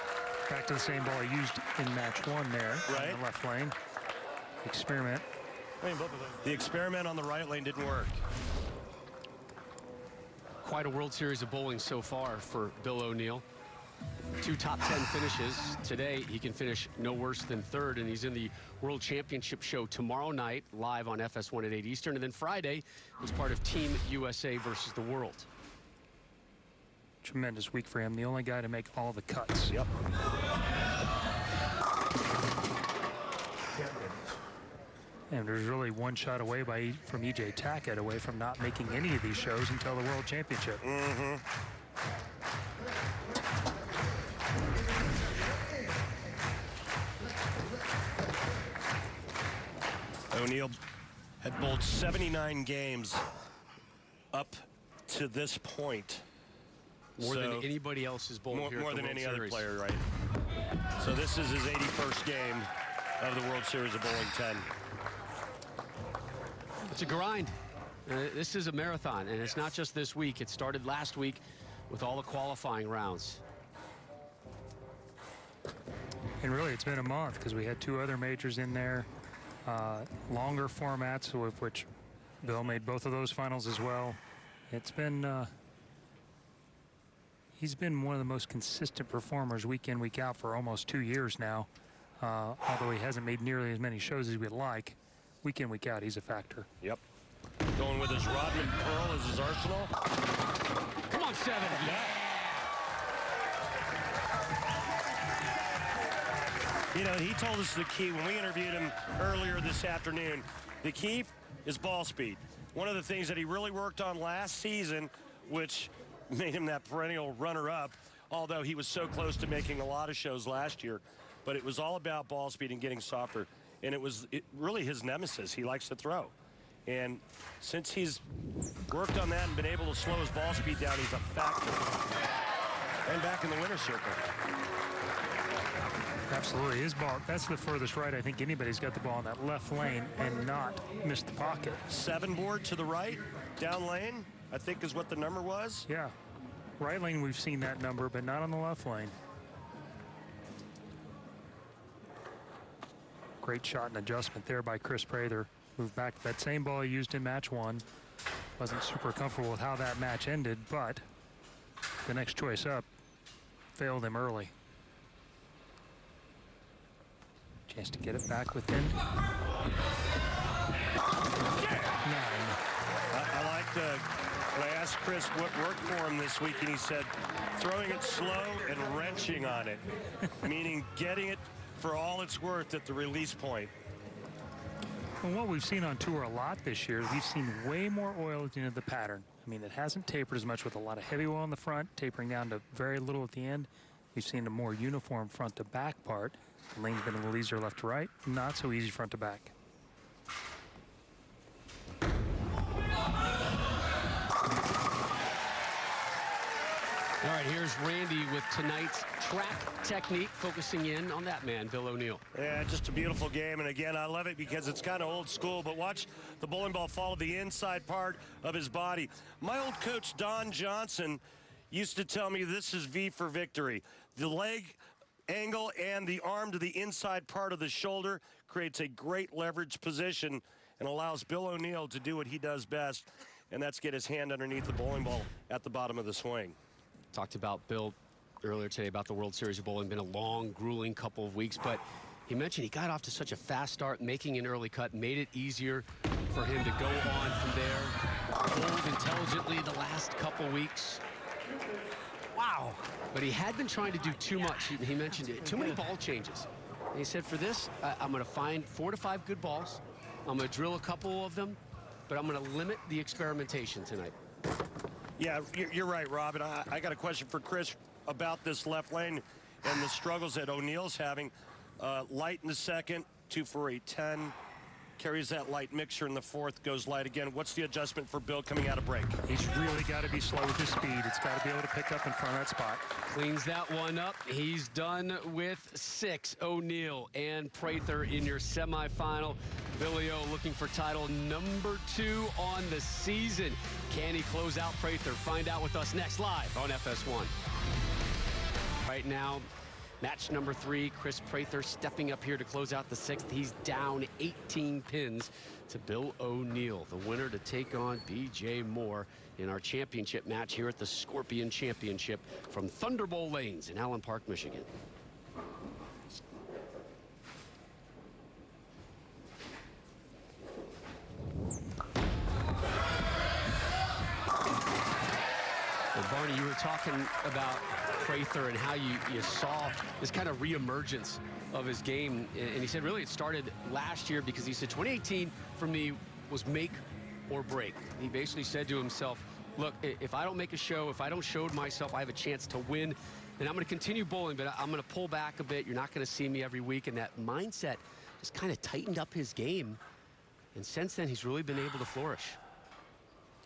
Speaker 6: Back to the same ball he used in match 1 there.
Speaker 2: Right.
Speaker 6: In the left lane. Experiment.
Speaker 2: The experiment on the right lane didn't work.
Speaker 8: Quite a World Series of bowling so far for Bill O'Neill. 2 top 10 finishes. Today, he can finish no worse than 3rd, and he's in the World Championship show tomorrow night, live on FS1 at 8 Eastern. And then Friday, he's part of Team USA versus the world.
Speaker 6: Tremendous week for him. The only guy to make all the cuts.
Speaker 2: Yep.
Speaker 6: And there's really one shot away from E.J. Tackett away from not making any of these shows until the World Championship.
Speaker 2: Mm-hmm. O'Neill had bowled 79 games up to this point.
Speaker 8: More than anybody else has bowled here
Speaker 2: More
Speaker 8: at the
Speaker 2: than
Speaker 8: World
Speaker 2: any other
Speaker 8: Series.
Speaker 2: player, right? So this is his 81st game of the World Series of Bowling 10.
Speaker 8: It's a grind. This is a marathon, and it's not just this week. It started last week with all the qualifying rounds.
Speaker 6: And really, it's been a month because we had 2 other majors in there. Longer formats, with which Bill made both of those finals as well. It's been... he's been one of the most consistent performers week in, week out for almost 2 years now. Although he hasn't made nearly as many shows as we'd like. Week in, week out, he's a factor.
Speaker 2: Yep. Going with his Rodman Pearl as his arsenal.
Speaker 8: Come on, 7.
Speaker 2: Yeah. You know, he told us the key when we interviewed him earlier this afternoon. The key is ball speed. One of the things that he really worked on last season, which made him that perennial runner-up, although he was so close to making a lot of shows last year. But it was all about ball speed and getting softer. And it was really his nemesis. He likes to throw. And since he's worked on that and been able to slow his ball speed down, he's a factor. And back in the winner's circle.
Speaker 6: Absolutely. His ball, that's the furthest right I think anybody's got the ball in that left lane and not missed the pocket.
Speaker 2: 7 board to the right, down lane, I think is what the number was.
Speaker 6: Yeah. Right lane, we've seen that number, but not on the left lane. Great shot and adjustment there by Chris Prather. Moved back to that same ball he used in match 1. Wasn't super comfortable with how that match ended, but the next choice up failed him early. Chance to get it back within 9.
Speaker 2: I liked when I asked Chris what worked for him this week, and he said throwing it slow and wrenching on it, meaning getting it for all it's worth at the release point.
Speaker 6: And what we've seen on tour a lot this year, we've seen way more oil at the end of the pattern. I mean, it hasn't tapered as much with a lot of heavy oil in the front, tapering down to very little at the end. We've seen a more uniform front to back part. The lane's been a little easier left to right, not so easy front to back.
Speaker 8: All right, here's Randy with tonight's track technique, focusing in on that man, Bill O'Neill.
Speaker 2: Yeah, just a beautiful game. And again, I love it because it's kind of old school, but watch the bowling ball follow the inside part of his body. My old coach, Don Johnson, used to tell me this is V for victory. The leg angle and the arm to the inside part of the shoulder creates a great leverage position and allows Bill O'Neill to do what he does best, and that's get his hand underneath the bowling ball at the bottom of the swing.
Speaker 8: Talked about Bill earlier today about the World Series of Bowling. Been a long, grueling couple of weeks, but he mentioned he got off to such a fast start, making an early cut, made it easier for him to go on from there. Bowled intelligently the last couple weeks. Wow. But he had been trying to do too much. He mentioned it, too many ball changes. And he said, for this, I'm going to find 4 to 5 good balls. I'm going to drill a couple of them, but I'm going to limit the experimentation tonight.
Speaker 2: Yeah, you're right, Rob. And I got a question for Chris about this left lane and the struggles that O'Neill's having. Light in the second, 2 for a 10. Carries that light mixture in the fourth, goes light again. What's the adjustment for Bill coming out of break?
Speaker 6: He's really got to be slow with his speed. It's got to be able to pick up in front of that spot.
Speaker 8: Cleans that one up. He's done with 6. O'Neill and Prather in your semifinal. Billy O looking for title number 2 on the season. Can he close out Prather? Find out with us next live on FS1. Right now, match number 3, Chris Prather stepping up here to close out the 6th. He's down 18 pins to Bill O'Neill, the winner to take on B.J. Moore in our championship match here at the Scorpion Championship from Thunderbolt Lanes in Allen Park, Michigan. Well, Barney, you were talking about Prather and how you saw this kind of reemergence of his game. And he said really it started last year because he said 2018 for me was make or break. He basically said to himself, look, if I don't make a show, if I don't show myself I have a chance to win, then I'm going to continue bowling, but I'm going to pull back a bit. You're not going to see me every week. And that mindset just kind of tightened up his game. And since then, he's really been able to flourish.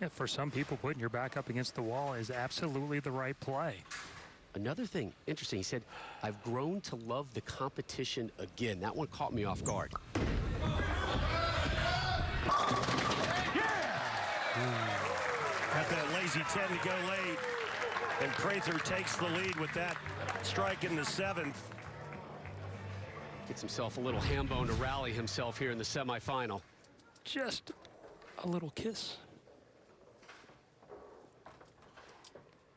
Speaker 6: Yeah, for some people, putting your back up against the wall is absolutely the right play.
Speaker 8: Another thing, interesting, he said, I've grown to love the competition again. That one caught me off guard.
Speaker 2: Got that lazy 10 to go late, and Prather takes the lead with that strike in the 7th.
Speaker 8: Gets himself a little ham bone to rally himself here in the semifinal.
Speaker 6: Just a little kiss.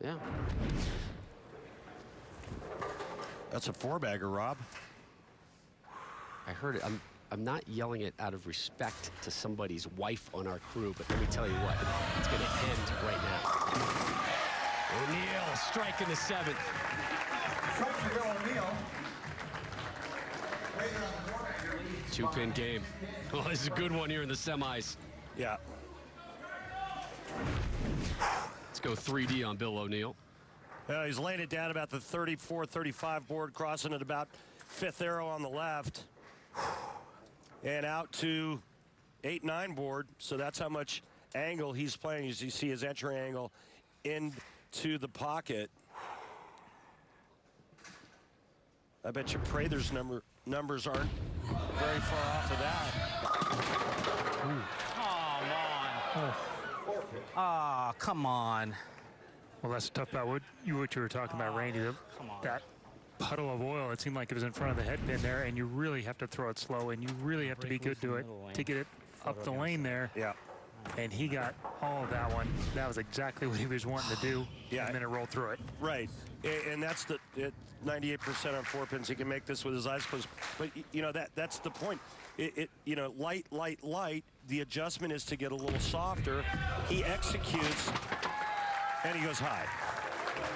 Speaker 8: Yeah.
Speaker 2: That's a 4-bagger, Rob.
Speaker 8: I heard it. I'm not yelling it out of respect to somebody's wife on our crew, but let me tell you what, it's going to end right now. O'Neill striking the 7th.
Speaker 7: Strike for Bill O'Neill.
Speaker 8: 2-pin game. Oh, this is a good one here in the semis.
Speaker 2: Yeah.
Speaker 8: Let's go 3D on Bill O'Neill.
Speaker 2: He's laying it down about the 34-35 board, crossing at about 5th arrow on the left. And out to 8-9 board, so that's how much angle he's playing. As you see his entry angle into the pocket. I bet you Prather's numbers aren't very far off of that.
Speaker 5: Ah, come on.
Speaker 6: Well, that's tough about what you were talking about, Randy. That puddle of oil, it seemed like it was in front of the head pin there, and you really have to throw it slow, and you really have to be good to it to get it up the lane there.
Speaker 2: Yeah.
Speaker 6: And he got all of that one. That was exactly what he was wanting to do.
Speaker 2: Yeah.
Speaker 6: And then it rolled through it.
Speaker 2: Right. And that's the 98% on 4 pins. He can make this with his eyes closed. But, you know, that's the point. You know, light. The adjustment is to get a little softer. He executes, and he goes high.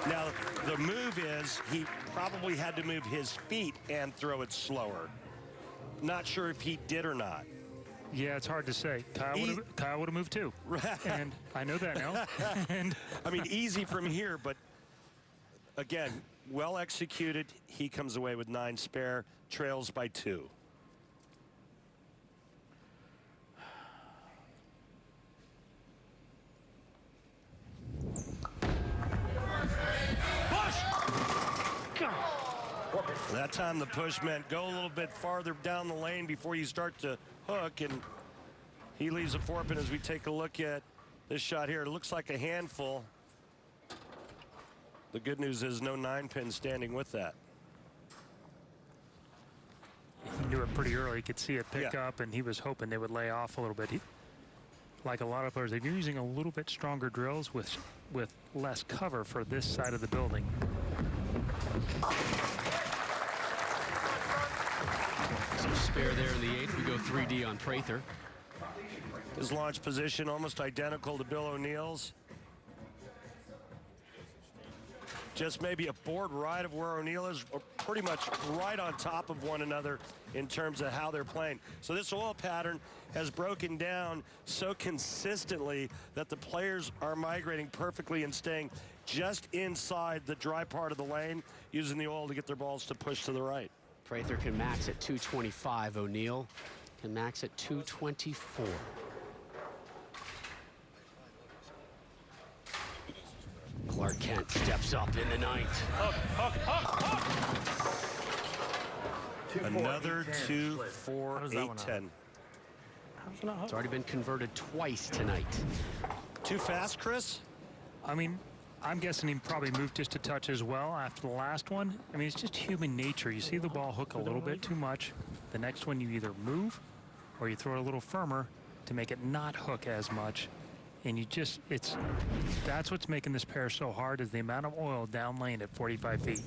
Speaker 2: Now, the move is he probably had to move his feet and throw it slower. Not sure if he did or not.
Speaker 6: Yeah, it's hard to say. Kyle would have moved too. And I know that now. And
Speaker 2: I mean, easy from here, but again, well executed. He comes away with 9 spare, trails by 2. That time the push meant go a little bit farther down the lane before you start to hook, and he leaves a 4 pin as we take a look at this shot here. It looks like a handful. The good news is no 9 pin standing with that.
Speaker 6: he knew it pretty early. He could see it pick up, and he was hoping they would lay off a little bit. Like a lot of players, they're using a little bit stronger drills with less cover for this side of the building.
Speaker 8: Some spare there in the 8th. We go 3D on Prather.
Speaker 2: His launch position almost identical to Bill O'Neill's. Just maybe a board right of where O'Neill is, or pretty much right on top of one another in terms of how they're playing. So this oil pattern has broken down so consistently that the players are migrating perfectly and staying just inside the dry part of the lane, using the oil to get their balls to push to the right.
Speaker 8: Prather can max at 225. O'Neill can max at 224. Clark Kent steps up in the 9th.
Speaker 2: Another 2, 4, 8, 10.
Speaker 8: It's already been converted twice tonight.
Speaker 2: Too fast, Chris?
Speaker 6: I mean, I'm guessing he probably moved just a touch as well after the last one. I mean, it's just human nature. You see the ball hook a little bit too much. The next one you either move or you throw it a little firmer to make it not hook as much. And you just, that's what's making this pair so hard, is the amount of oil down lane at 45 feet.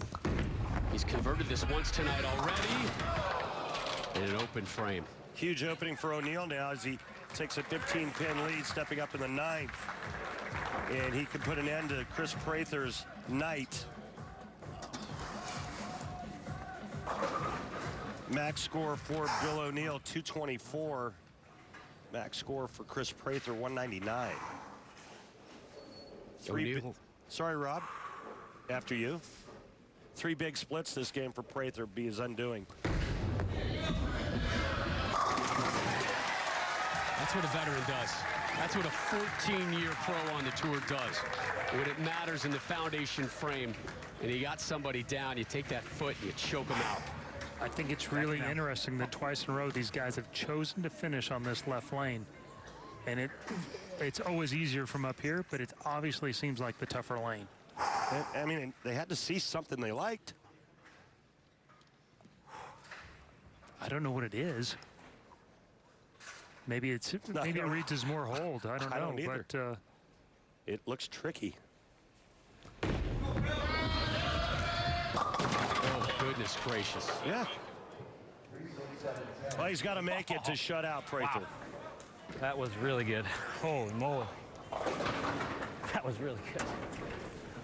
Speaker 8: He's converted this once tonight already in an open frame.
Speaker 2: Huge opening for O'Neill now as he takes a 15-pin lead, stepping up in the 9th. And he can put an end to Chris Prather's night. Max score for Bill O'Neill, 224. Max score for Chris Prather, 199. Sorry, Rob. After you. 3 big splits this game for Prather be his undoing.
Speaker 8: That's what a veteran does. That's what a 14-year pro on the tour does. When it matters in the foundation frame and you got somebody down, you take that foot and you choke them out.
Speaker 6: I think it's really interesting that twice in a row these guys have chosen to finish on this left lane. And it's always easier from up here, but it obviously seems like the tougher lane.
Speaker 2: I mean, they had to see something they liked.
Speaker 6: I don't know what it is. Maybe it reads as more hold. I don't know.
Speaker 2: I don't either.
Speaker 6: But
Speaker 2: it looks tricky.
Speaker 8: Oh, goodness gracious.
Speaker 2: Yeah. Well, he's got to make it to shut out Prather.
Speaker 5: Wow. That was really good. Holy moly. That was really good.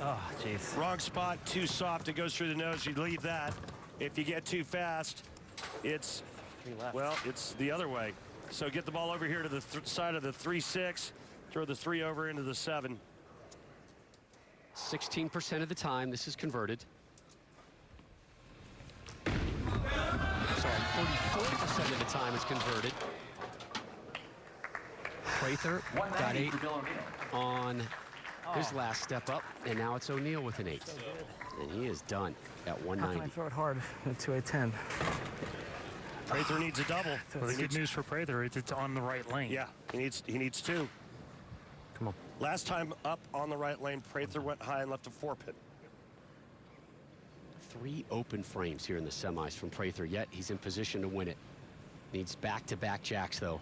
Speaker 5: Oh, jeez.
Speaker 2: Wrong spot, too soft. It goes through the nose. You leave that. If you get too fast, it's, well, it's the other way. So get the ball over here to the side of the 3-6. Throw the 3 over into the 7.
Speaker 8: 16% of the time this is converted. Sorry, 34% of the time it's converted. Prather got 8 on his last step up, and now it's O'Neal with an 8. And he is done at
Speaker 5: How can I
Speaker 8: 190.
Speaker 5: throw it hard to a 10?
Speaker 2: Prather needs a double.
Speaker 6: Well, the good news for Prather is it's on the right lane.
Speaker 2: Yeah, he needs 2.
Speaker 5: Come on.
Speaker 2: Last time up on the right lane, Prather went high and left a 4-pin.
Speaker 8: 3 open frames here in the semis from Prather, yet he's in position to win it. Needs back-to-back jacks, though.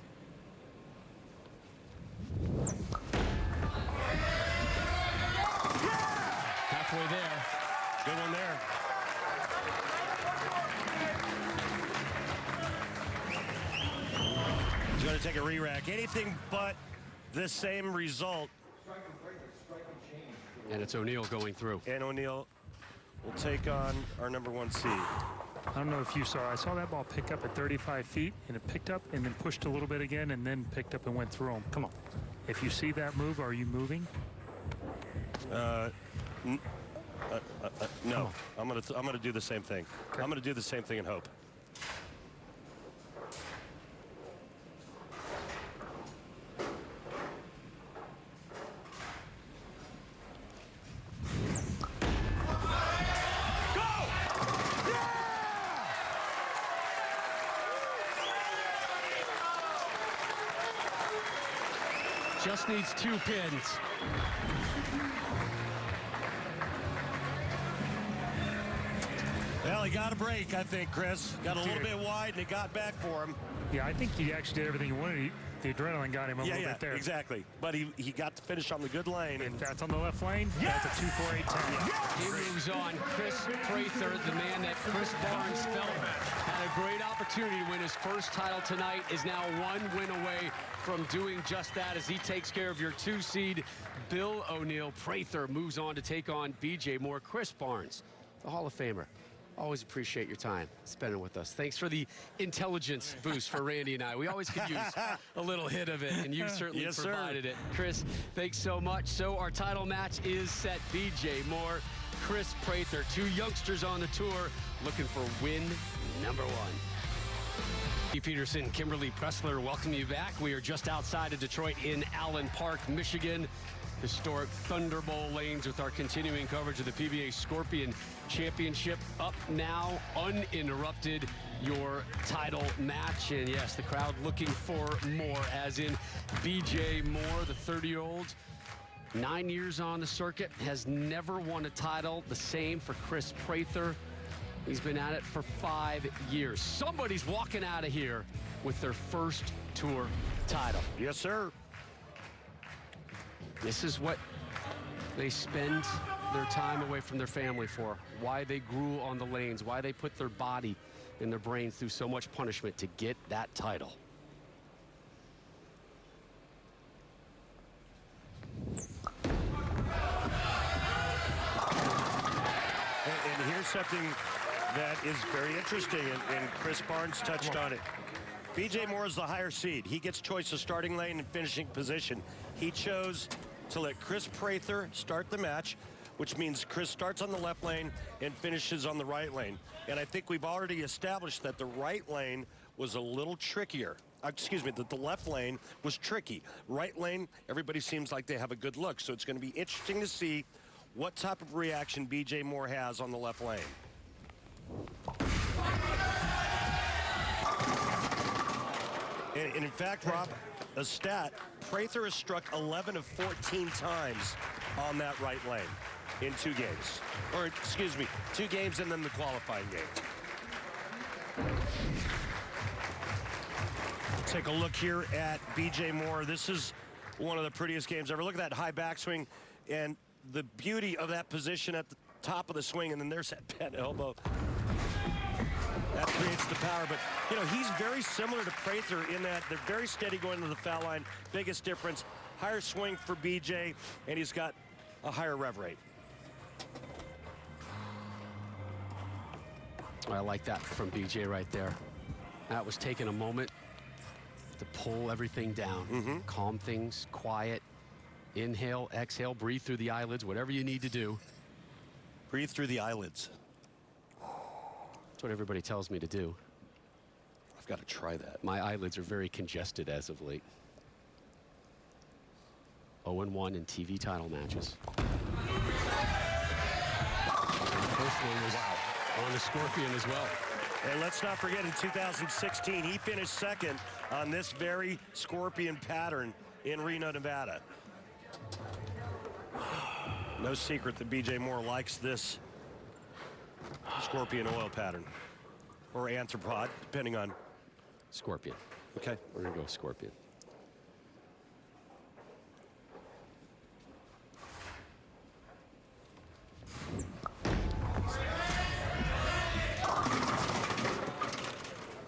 Speaker 8: Halfway there.
Speaker 2: Good one there. He's going to take a re-rack. Anything but the same result.
Speaker 8: And it's O'Neal going through.
Speaker 2: And O'Neal will take on our number 1 seed.
Speaker 6: I don't know if you saw. I saw that ball pick up at 35 feet, and it picked up and then pushed a little bit again, and then picked up and went through him. Come on. If you see that move, are you moving?
Speaker 2: No. I'm gonna do the same thing.
Speaker 6: Okay.
Speaker 2: I'm gonna do the same thing and hope.
Speaker 8: Just needs 2 pins.
Speaker 2: Well, he got a break, I think, Chris. Got a little bit wide, and it got back for him.
Speaker 6: Yeah, I think he actually did everything he wanted. The adrenaline got him a little bit there.
Speaker 2: Exactly. But he got to finish on the good lane.
Speaker 6: If that's on the left lane, that's a 2-4-8-10.
Speaker 8: He moves on. Chris Prather, the man that Chris Barnes felt had a great opportunity to win his first title tonight, is now 1 win away from doing just that as he takes care of your 2 seed, Bill O'Neal. Prather moves on to take on BJ Moore. Chris Barnes, the Hall of Famer. Always appreciate your time spending with us. Thanks for the intelligence boost for Randy and I. We always could use a little hit of it, and you certainly provided it. Chris, thanks so much. So our title match is set. BJ Moore, Chris Prather, 2 youngsters on the tour looking for win number 1. Peterson, Kimberly Pressler, welcome you back. We are just outside of Detroit in Allen Park, Michigan. Historic Thunder Bowl lanes with our continuing coverage of the PBA Scorpion Championship. Up now, uninterrupted, your title match. And yes, the crowd looking for more, as in BJ Moore, the 30-year-old, 9 years on the circuit, has never won a title. The same for Chris Prather. He's been at it for 5 years. Somebody's walking out of here with their first tour title.
Speaker 2: Yes, sir.
Speaker 8: This is what they spend their time away from their family for. Why they grew on the lanes, why they put their body and their brains through so much punishment to get that title.
Speaker 2: And here's something that is very interesting, and Chris Barnes touched on it. BJ Moore is the higher seed. He gets choice of starting lane and finishing position. He chose to let Chris Prather start the match, which means Chris starts on the left lane and finishes on the right lane. And I think we've already established that the right lane was a little trickier. Excuse me, that the left lane was tricky. Right lane, everybody seems like they have a good look. So it's going to be interesting to see what type of reaction BJ Moore has on the left lane. And in fact, Rob, a stat, Prather has struck 11 of 14 times on that right lane in 2 games. Or, excuse me, 2 games and then the qualifying game. Take a look here at BJ Moore. This is one of the prettiest games ever. Look at that high backswing and the beauty of that position at the top of the swing, and then there's that bent elbow. That creates the power, but, you know, he's very similar to Prather in that they're very steady going to the foul line. Biggest difference, higher swing for BJ, and he's got a higher rev rate.
Speaker 8: I like that from BJ right there. That was taking a moment to pull everything down, calm things, quiet, inhale, exhale, breathe through the eyelids, whatever you need to do.
Speaker 2: Breathe through the eyelids.
Speaker 8: That's what everybody tells me to do.
Speaker 2: I've got to try that.
Speaker 8: My eyelids are very congested as of late. 0-1 in TV title matches. The first one was on the Scorpion as well.
Speaker 2: And let's not forget, in 2016, he finished second on this very Scorpion pattern in Reno, Nevada. No secret that BJ Moore likes this Scorpion oil pattern, or Arthropod, depending on.
Speaker 8: Scorpion.
Speaker 2: Okay.
Speaker 8: We're going to go Scorpion.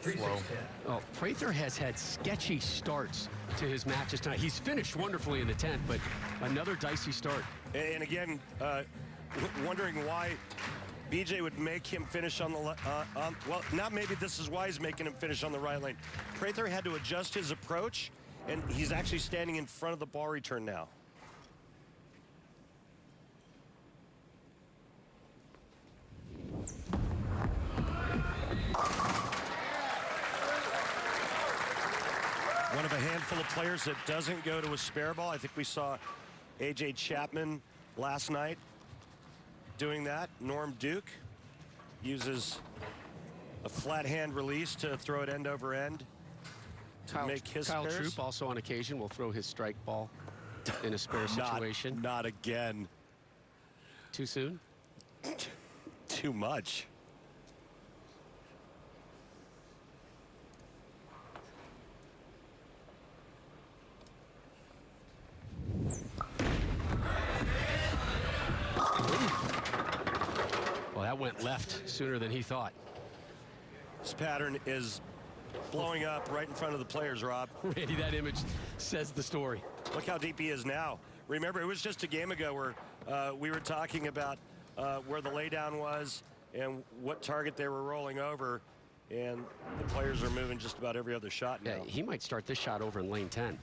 Speaker 2: Slow.
Speaker 8: Oh, Prather has had sketchy starts to his matches tonight. He's finished wonderfully in the 10th, but another dicey start.
Speaker 2: And again, wondering why BJ would make him finish on the well, not maybe this is why he's making him finish on the right lane. Prather had to adjust his approach, and he's actually standing in front of the ball return now. One of a handful of players that doesn't go to a spare ball. I think we saw A.J. Chapman last night doing that. Norm Duke uses a flat hand release to throw it end over end to make his
Speaker 8: Kyle
Speaker 2: spares.
Speaker 8: Troop also on occasion will throw his strike ball in a spare situation.
Speaker 2: Not again.
Speaker 8: Too soon?
Speaker 2: Too much.
Speaker 8: Well, that went left sooner than he thought.
Speaker 2: This pattern is blowing up right in front of the players, Rob.
Speaker 8: Randy, that image says the story.
Speaker 2: Look how deep he is now. Remember, it was just a game ago where we were talking about where the laydown was and what target they were rolling over, and the players are moving just about every other shot now.
Speaker 8: Yeah, he might start this shot over in lane 10.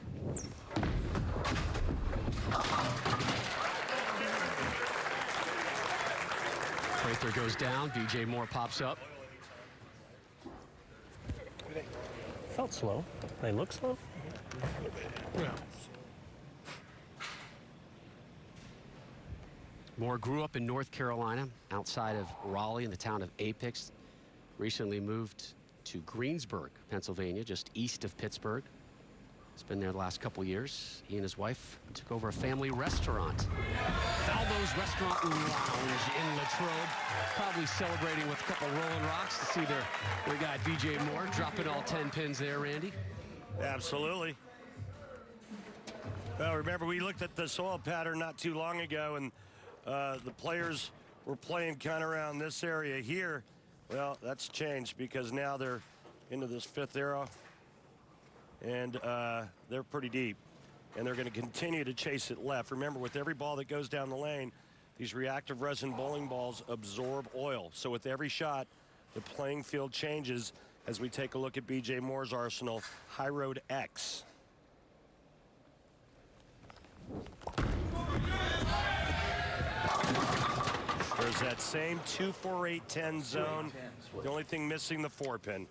Speaker 8: Prather goes down. BJ Moore pops up.
Speaker 5: Felt slow. They look slow. Yeah.
Speaker 8: Moore grew up in North Carolina, outside of Raleigh in the town of Apex. Recently moved to Greensburg, Pennsylvania, just east of Pittsburgh. He's been there the last couple years. He and his wife took over a family restaurant. Falbo's Restaurant and Lounge in Latrobe. Probably celebrating with a couple Rolling Rocks to see their guy BJ Moore dropping all 10 pins there, Randy.
Speaker 2: Absolutely. Well, remember, we looked at the soil pattern not too long ago, and the players were playing kind of around this area here. Well, that's changed because now they're into this fifth arrow, and they're pretty deep, and they're going to continue to chase it left. Remember, with every ball that goes down the lane, these reactive resin bowling balls absorb oil. So with every shot, the playing field changes as we take a look at BJ Moore's arsenal, High Road X. There's that same 2-4-8-10 zone. The only thing missing, the 4-pin.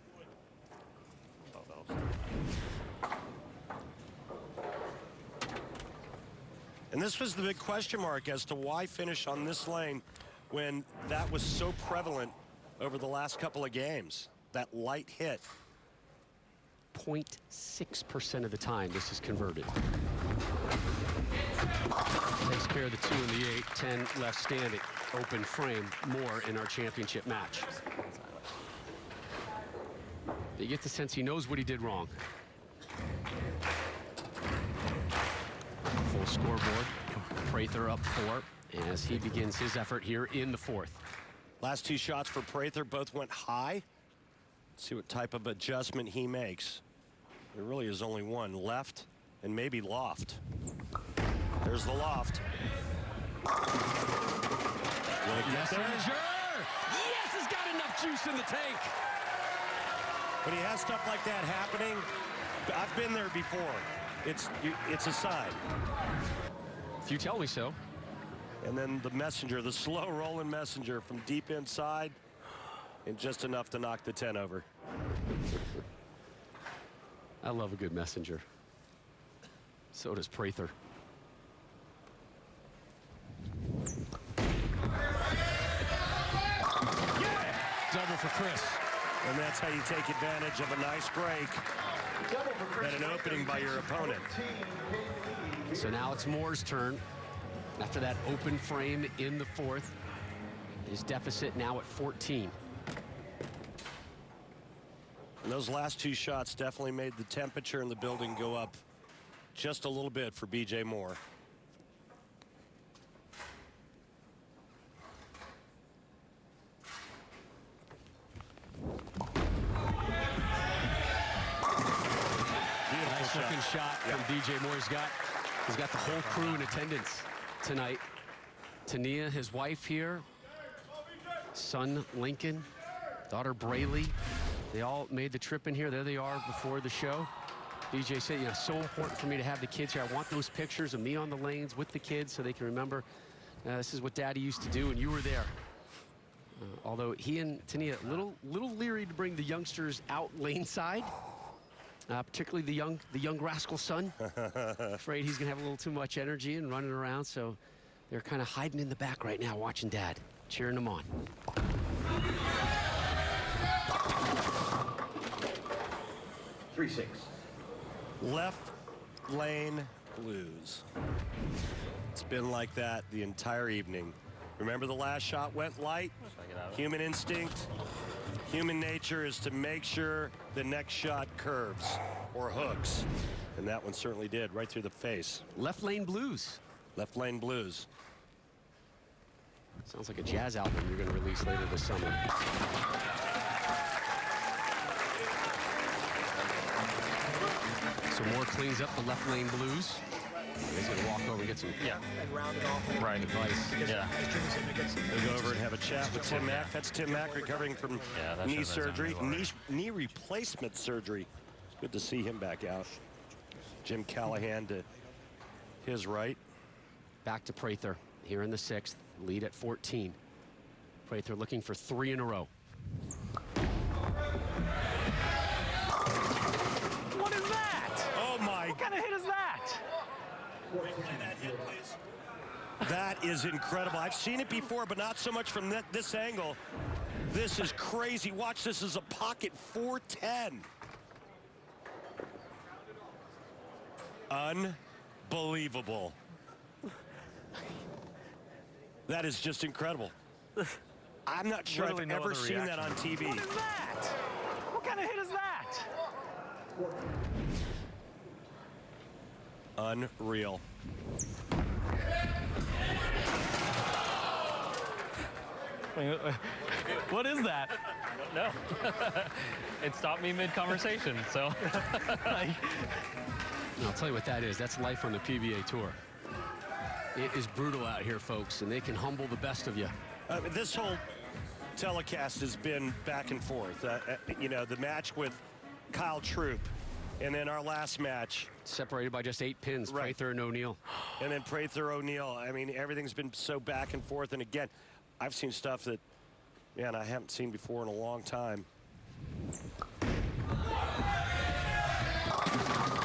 Speaker 2: And this was the big question mark as to why finish on this lane when that was so prevalent over the last couple of games. That light hit.
Speaker 8: 0.6% of the time this is converted. Takes care of the 2 and the 8, 10 left standing. Open frame, Moore in our championship match. You get the sense he knows what he did wrong. Full scoreboard. Prather up 4 as he begins his effort here in the 4th.
Speaker 2: Last 2 shots for Prather both went high. Let's see what type of adjustment he makes. There really is only one, left and maybe loft. There's the loft.
Speaker 8: Messenger! Yes, has got enough juice in the tank.
Speaker 2: When you have stuff like that happening, I've been there before. It's a sign.
Speaker 8: If you tell me so.
Speaker 2: And then the messenger, the slow rolling messenger from deep inside, and just enough to knock the 10 over.
Speaker 8: I love a good messenger. So does Prather.
Speaker 1: Chris.
Speaker 2: And that's how you take advantage of a nice break and an opening by your opponent.
Speaker 8: So now it's Moore's turn. After that open frame in the fourth, his deficit now at 14.
Speaker 2: And those last two shots definitely made the temperature in the building go up just a little bit for B.J. Moore.
Speaker 8: Nice looking shot from B.J. Moore. He's got the whole crew in attendance tonight. Tania, his wife here, son Lincoln, daughter Braylee. They all made the trip in here. There they are before the show. BJ said, you know, so important for me to have the kids here. I want those pictures of me on the lanes with the kids so they can remember this is what Daddy used to do, and you were there. Although he and Tania a little leery to bring the youngsters out lane side, particularly the young rascal son. Afraid he's gonna have a little too much energy and running around, so they're kind of hiding in the back right now, watching Dad, cheering him on.
Speaker 7: 3-6.
Speaker 2: Left lane blues. It's been like that the entire evening. Remember the last shot went light? Human instinct, human nature is to make sure the next shot curves or hooks. And that one certainly did, right through the face.
Speaker 8: Left lane blues.
Speaker 2: Left lane blues.
Speaker 8: Sounds like a jazz album you're going to release later this summer. So Moore cleans up the left lane blues. He's going to walk over and get some
Speaker 5: And round it off. Right.
Speaker 8: advice.
Speaker 5: Yeah.
Speaker 2: We'll go over and have a chat with Tim Mack. That's Tim Mack recovering from knee surgery, knee replacement surgery. Good to see him back out. Jim Callahan to his right.
Speaker 8: Back to Prather here in the sixth. Lead at 14. Prather looking for 3 in a row.
Speaker 5: What is that?
Speaker 2: Oh my!
Speaker 5: What kind of hit is that?
Speaker 2: That is incredible. I've seen it before, but not so much from this angle. This is crazy. Watch, this is a pocket 410. Unbelievable. That is just incredible. I'm not sure I've ever seen that on TV.
Speaker 5: What is that? What kind of hit is that?
Speaker 2: Unreal.
Speaker 5: What is that? No. It stopped me mid-conversation, so.
Speaker 8: I'll tell you what that is. That's life on the PBA Tour. It is brutal out here, folks, and they can humble the best of you.
Speaker 2: This whole telecast has been back and forth. You know, the match with Kyle Troop, and then our last match.
Speaker 8: Separated by just 8 pins,
Speaker 2: Right.
Speaker 8: Prather and O'Neill.
Speaker 2: And then Prather O'Neill. I mean, everything's been so back and forth. And again, I've seen stuff that, man, I haven't seen before in a long time.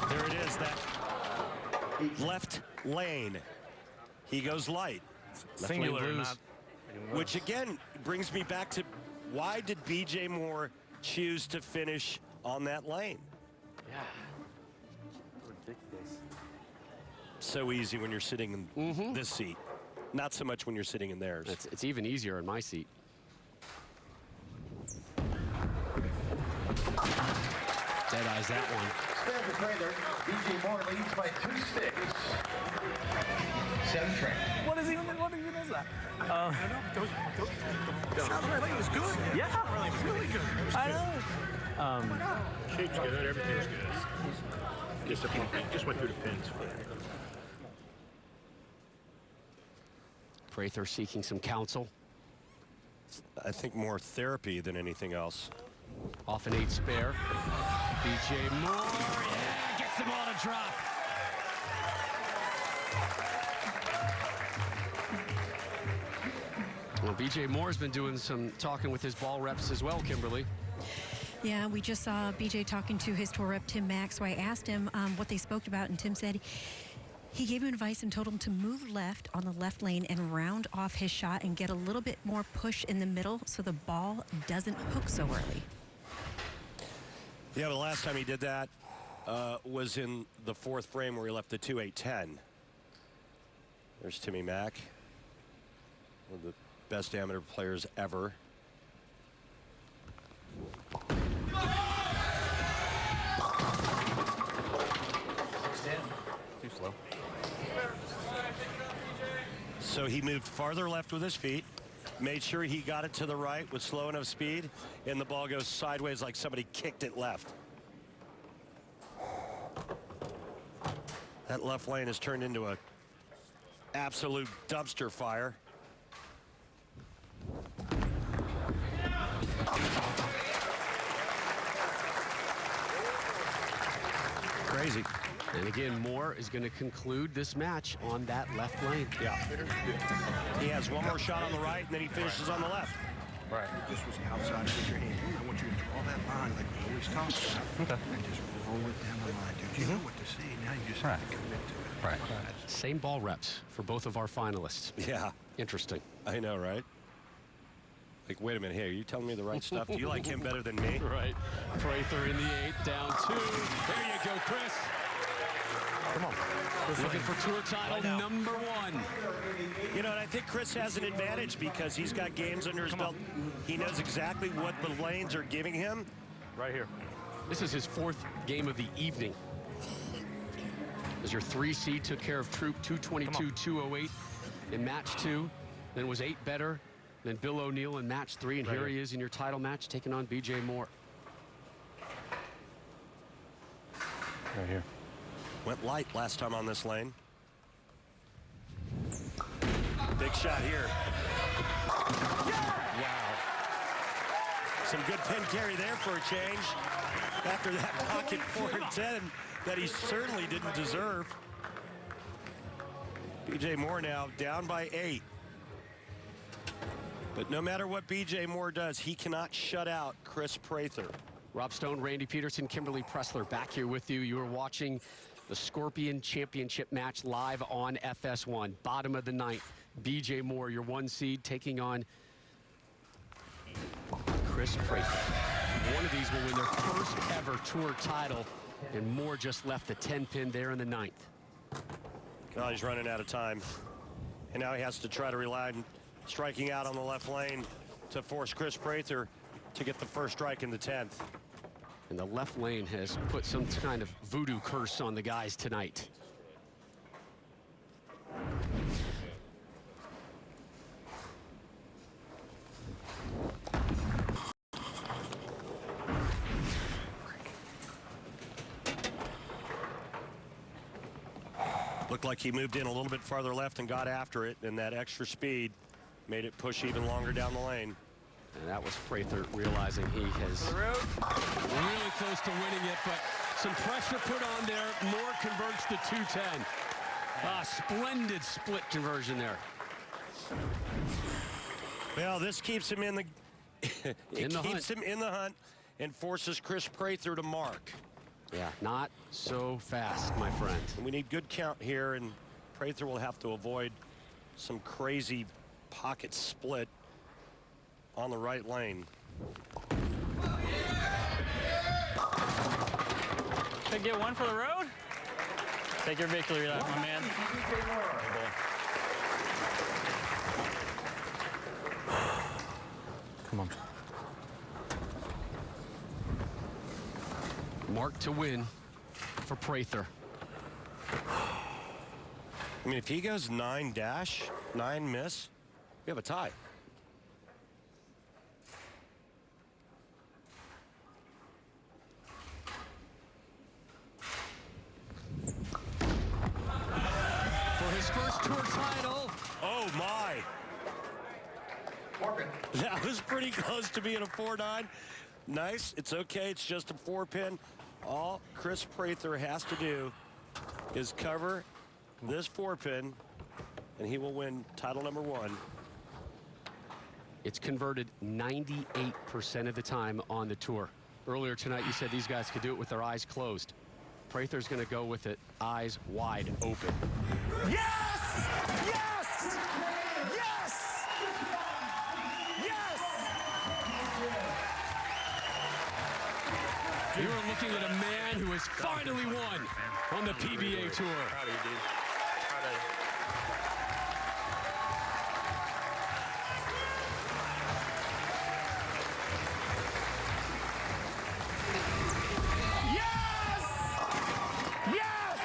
Speaker 2: There it is, that left lane. He goes light.
Speaker 5: Singular, not.
Speaker 2: Which again brings me back to why did B.J. Moore choose to finish on that lane?
Speaker 5: Yeah. Ridiculous.
Speaker 2: So easy when you're sitting in this seat. Not so much when you're sitting in theirs.
Speaker 8: It's even easier in my seat. Dead-eyes that one.
Speaker 7: Stand for Prather. B.J. Moore leads by 2 sticks. 7 train.
Speaker 5: What even is that? It was good. Yeah. It was really good. I know.
Speaker 10: Shape's good. Everything's good. Just went through the pins.
Speaker 8: Prather seeking some counsel.
Speaker 2: I think more therapy than anything else.
Speaker 8: Off an 8 spare. B.J. Moore, yeah, gets them all to drop. Well, B.J. Moore's been doing some talking with his ball reps as well, Kimberly.
Speaker 3: Yeah, we just saw BJ talking to his tour rep, Tim Mack, so I asked him what they spoke about, and Tim said He gave him advice and told him to move left on the left lane and round off his shot and get a little bit more push in the middle so the ball doesn't hook so early.
Speaker 2: Yeah, the last time he did that was in the 4th frame where he left the 2-8-10. There's Timmy Mack, one of the best amateur players ever.
Speaker 5: Too slow.
Speaker 2: So he moved farther left with his feet, made sure he got it to the right with slow enough speed, and the ball goes sideways like somebody kicked it left. That left lane has turned into a absolute dumpster fire. Crazy.
Speaker 8: And again, Moore is going to conclude this match on that left lane.
Speaker 2: Yeah. He has one more shot on the right, and then he finishes on the left.
Speaker 5: Right.
Speaker 10: This was outside of your hand. I want you to draw that line like we always talk about.
Speaker 5: Okay.
Speaker 10: And just roll it down the line, dude. You know what to see. Now you just have to commit to it.
Speaker 5: Right.
Speaker 8: Same ball reps for both of our finalists.
Speaker 2: Yeah.
Speaker 8: Interesting.
Speaker 2: I know, right? Like, wait a minute, here, are you telling me the right stuff? Do you like him better than me?
Speaker 8: Right. Prather in the 8th, down 2. There you go, Chris.
Speaker 5: Come on.
Speaker 8: Looking for tour title number 1.
Speaker 2: You know, and I think Chris has an advantage because he's got games under his belt. He knows exactly what the lanes are giving him.
Speaker 5: Right here.
Speaker 8: This is his 4th game of the evening. As your 3 seed took care of Troop 222-208 in match 2, then was 8 better than Bill O'Neill in match 3, and here he is in your title match taking on BJ Moore.
Speaker 5: Right here.
Speaker 2: Went light last time on this lane. Big shot here. Wow. Some good pin carry there for a change. After that pocket 4-10 that he certainly didn't deserve. BJ Moore now down by 8. But no matter what BJ Moore does, he cannot shut out Chris Prather.
Speaker 8: Rob Stone, Randy Peterson, Kimberly Pressler back here with you. You are watching the Scorpion Championship match live on FS1. Bottom of the 9th. BJ Moore, your 1 seed, taking on Chris Prather. One of these will win their first ever tour title, and Moore just left the 10-pin there in the 9th.
Speaker 2: Oh, he's running out of time. And now he has to try to rely on striking out on the left lane to force Chris Prather to get the first strike in the 10th.
Speaker 8: And the left lane has put some kind of voodoo curse on the guys tonight.
Speaker 2: Looked like he moved in a little bit farther left and got after it, and that extra speed made it push even longer down the lane.
Speaker 8: And that was Prather realizing he has really close to winning it, but some pressure put on there. Moore converts to 210. Splendid split conversion there.
Speaker 2: Well, this keeps him in the him in the hunt and forces Chris Prather to mark.
Speaker 8: Yeah, not so fast, my friend.
Speaker 2: And we need good count here, and Prather will have to avoid some crazy pocket split on the right lane.
Speaker 5: Could get one for the road. Take your victory lap, my man. Come on.
Speaker 8: Mark to win for Prather.
Speaker 2: I mean, if he goes 9 dash, 9 miss, we have a tie.
Speaker 8: For his first tour title.
Speaker 2: Oh, my. That was pretty close to being a 4-9. Nice. It's okay. It's just a 4-pin. All Chris Prather has to do is cover this 4-pin, and he will win title number 1.
Speaker 8: It's converted 98% of the time on the tour. Earlier tonight, you said these guys could do it with their eyes closed. Prather's going to go with it, eyes wide open.
Speaker 1: Yes! Yes! Yes! Yes! You are looking at a man who has finally won on the PBA Tour.
Speaker 10: Proud of you, dude. Proud of you.
Speaker 1: Yes! Yes!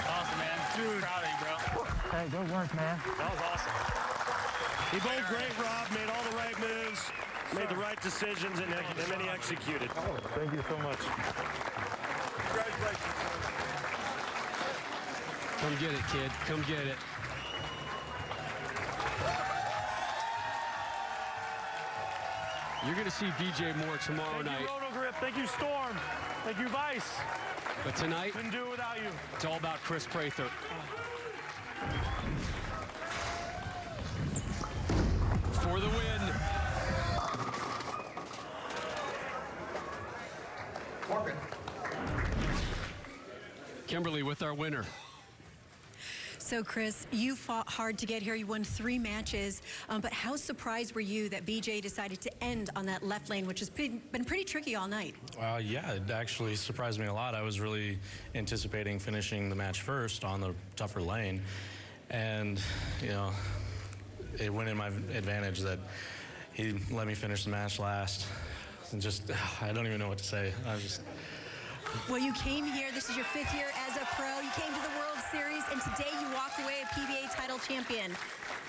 Speaker 5: Awesome, man.
Speaker 2: Dude.
Speaker 5: Proud of you, bro.
Speaker 11: Hey, good work, man.
Speaker 5: That was awesome.
Speaker 2: He bowled great, Rob. Made all the right moves, made the right decisions, and then he executed.
Speaker 11: Thank you so much.
Speaker 10: Congratulations.
Speaker 8: Come get it, kid. Come get it. You're going to see BJ Moore tomorrow night.
Speaker 11: Thank you, Rotogrip. Thank you, Storm. Thank you, Vice.
Speaker 8: But tonight,
Speaker 11: Couldn't do it without you.
Speaker 8: it's all about Chris Prather.
Speaker 1: For the win.
Speaker 8: Kimberly with our winner.
Speaker 3: So, Chris, you fought hard to get here. You won 3 matches. But how surprised were you that BJ decided to end on that left lane, which has been pretty tricky all night?
Speaker 12: Yeah, it actually surprised me a lot. I was really anticipating finishing the match first on the tougher lane. And, you know, it went in my advantage that he let me finish the match last. And just, I don't even know what to say.
Speaker 3: Well, you came here. This is your 5th year as a pro. You came to the World Series, and today you walked away a PBA title champion.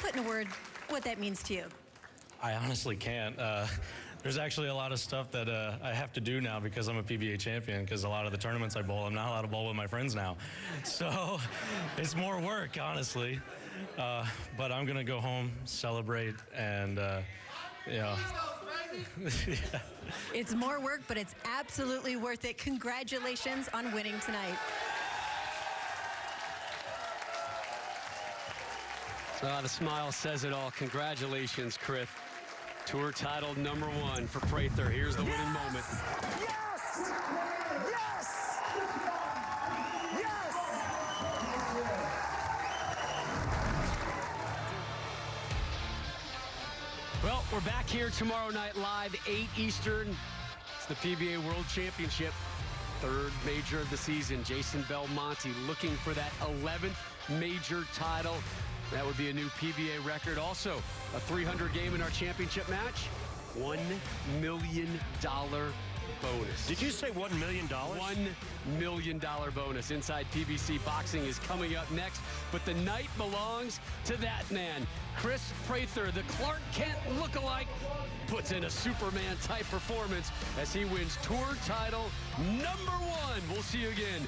Speaker 3: Put in a word what that means to you.
Speaker 12: I honestly can't. There's actually a lot of stuff that I have to do now because I'm a PBA champion, because a lot of the tournaments I bowl, I'm not allowed to bowl with my friends now. So it's more work, honestly. But I'm going to go home, celebrate, and, yeah.
Speaker 3: It's more work, but it's absolutely worth it. Congratulations on winning tonight.
Speaker 8: The smile says it all. Congratulations, Chris. Tour title #1 for Prather. Here's the winning moment.
Speaker 1: Yes! Yes! Yes!
Speaker 8: Well, we're back here tomorrow night live, 8 Eastern. It's the PBA World Championship, 3rd major of the season. Jason Belmonte looking for that 11th major title. That would be a new PBA record. Also, a 300 game in our championship match. $1 million bonus.
Speaker 2: Did you say $1 million?
Speaker 8: $1 million bonus. Inside PBC Boxing is coming up next, but the night belongs to that man. Chris Prather, the Clark Kent lookalike, puts in a Superman-type performance as he wins tour title #1. We'll see you again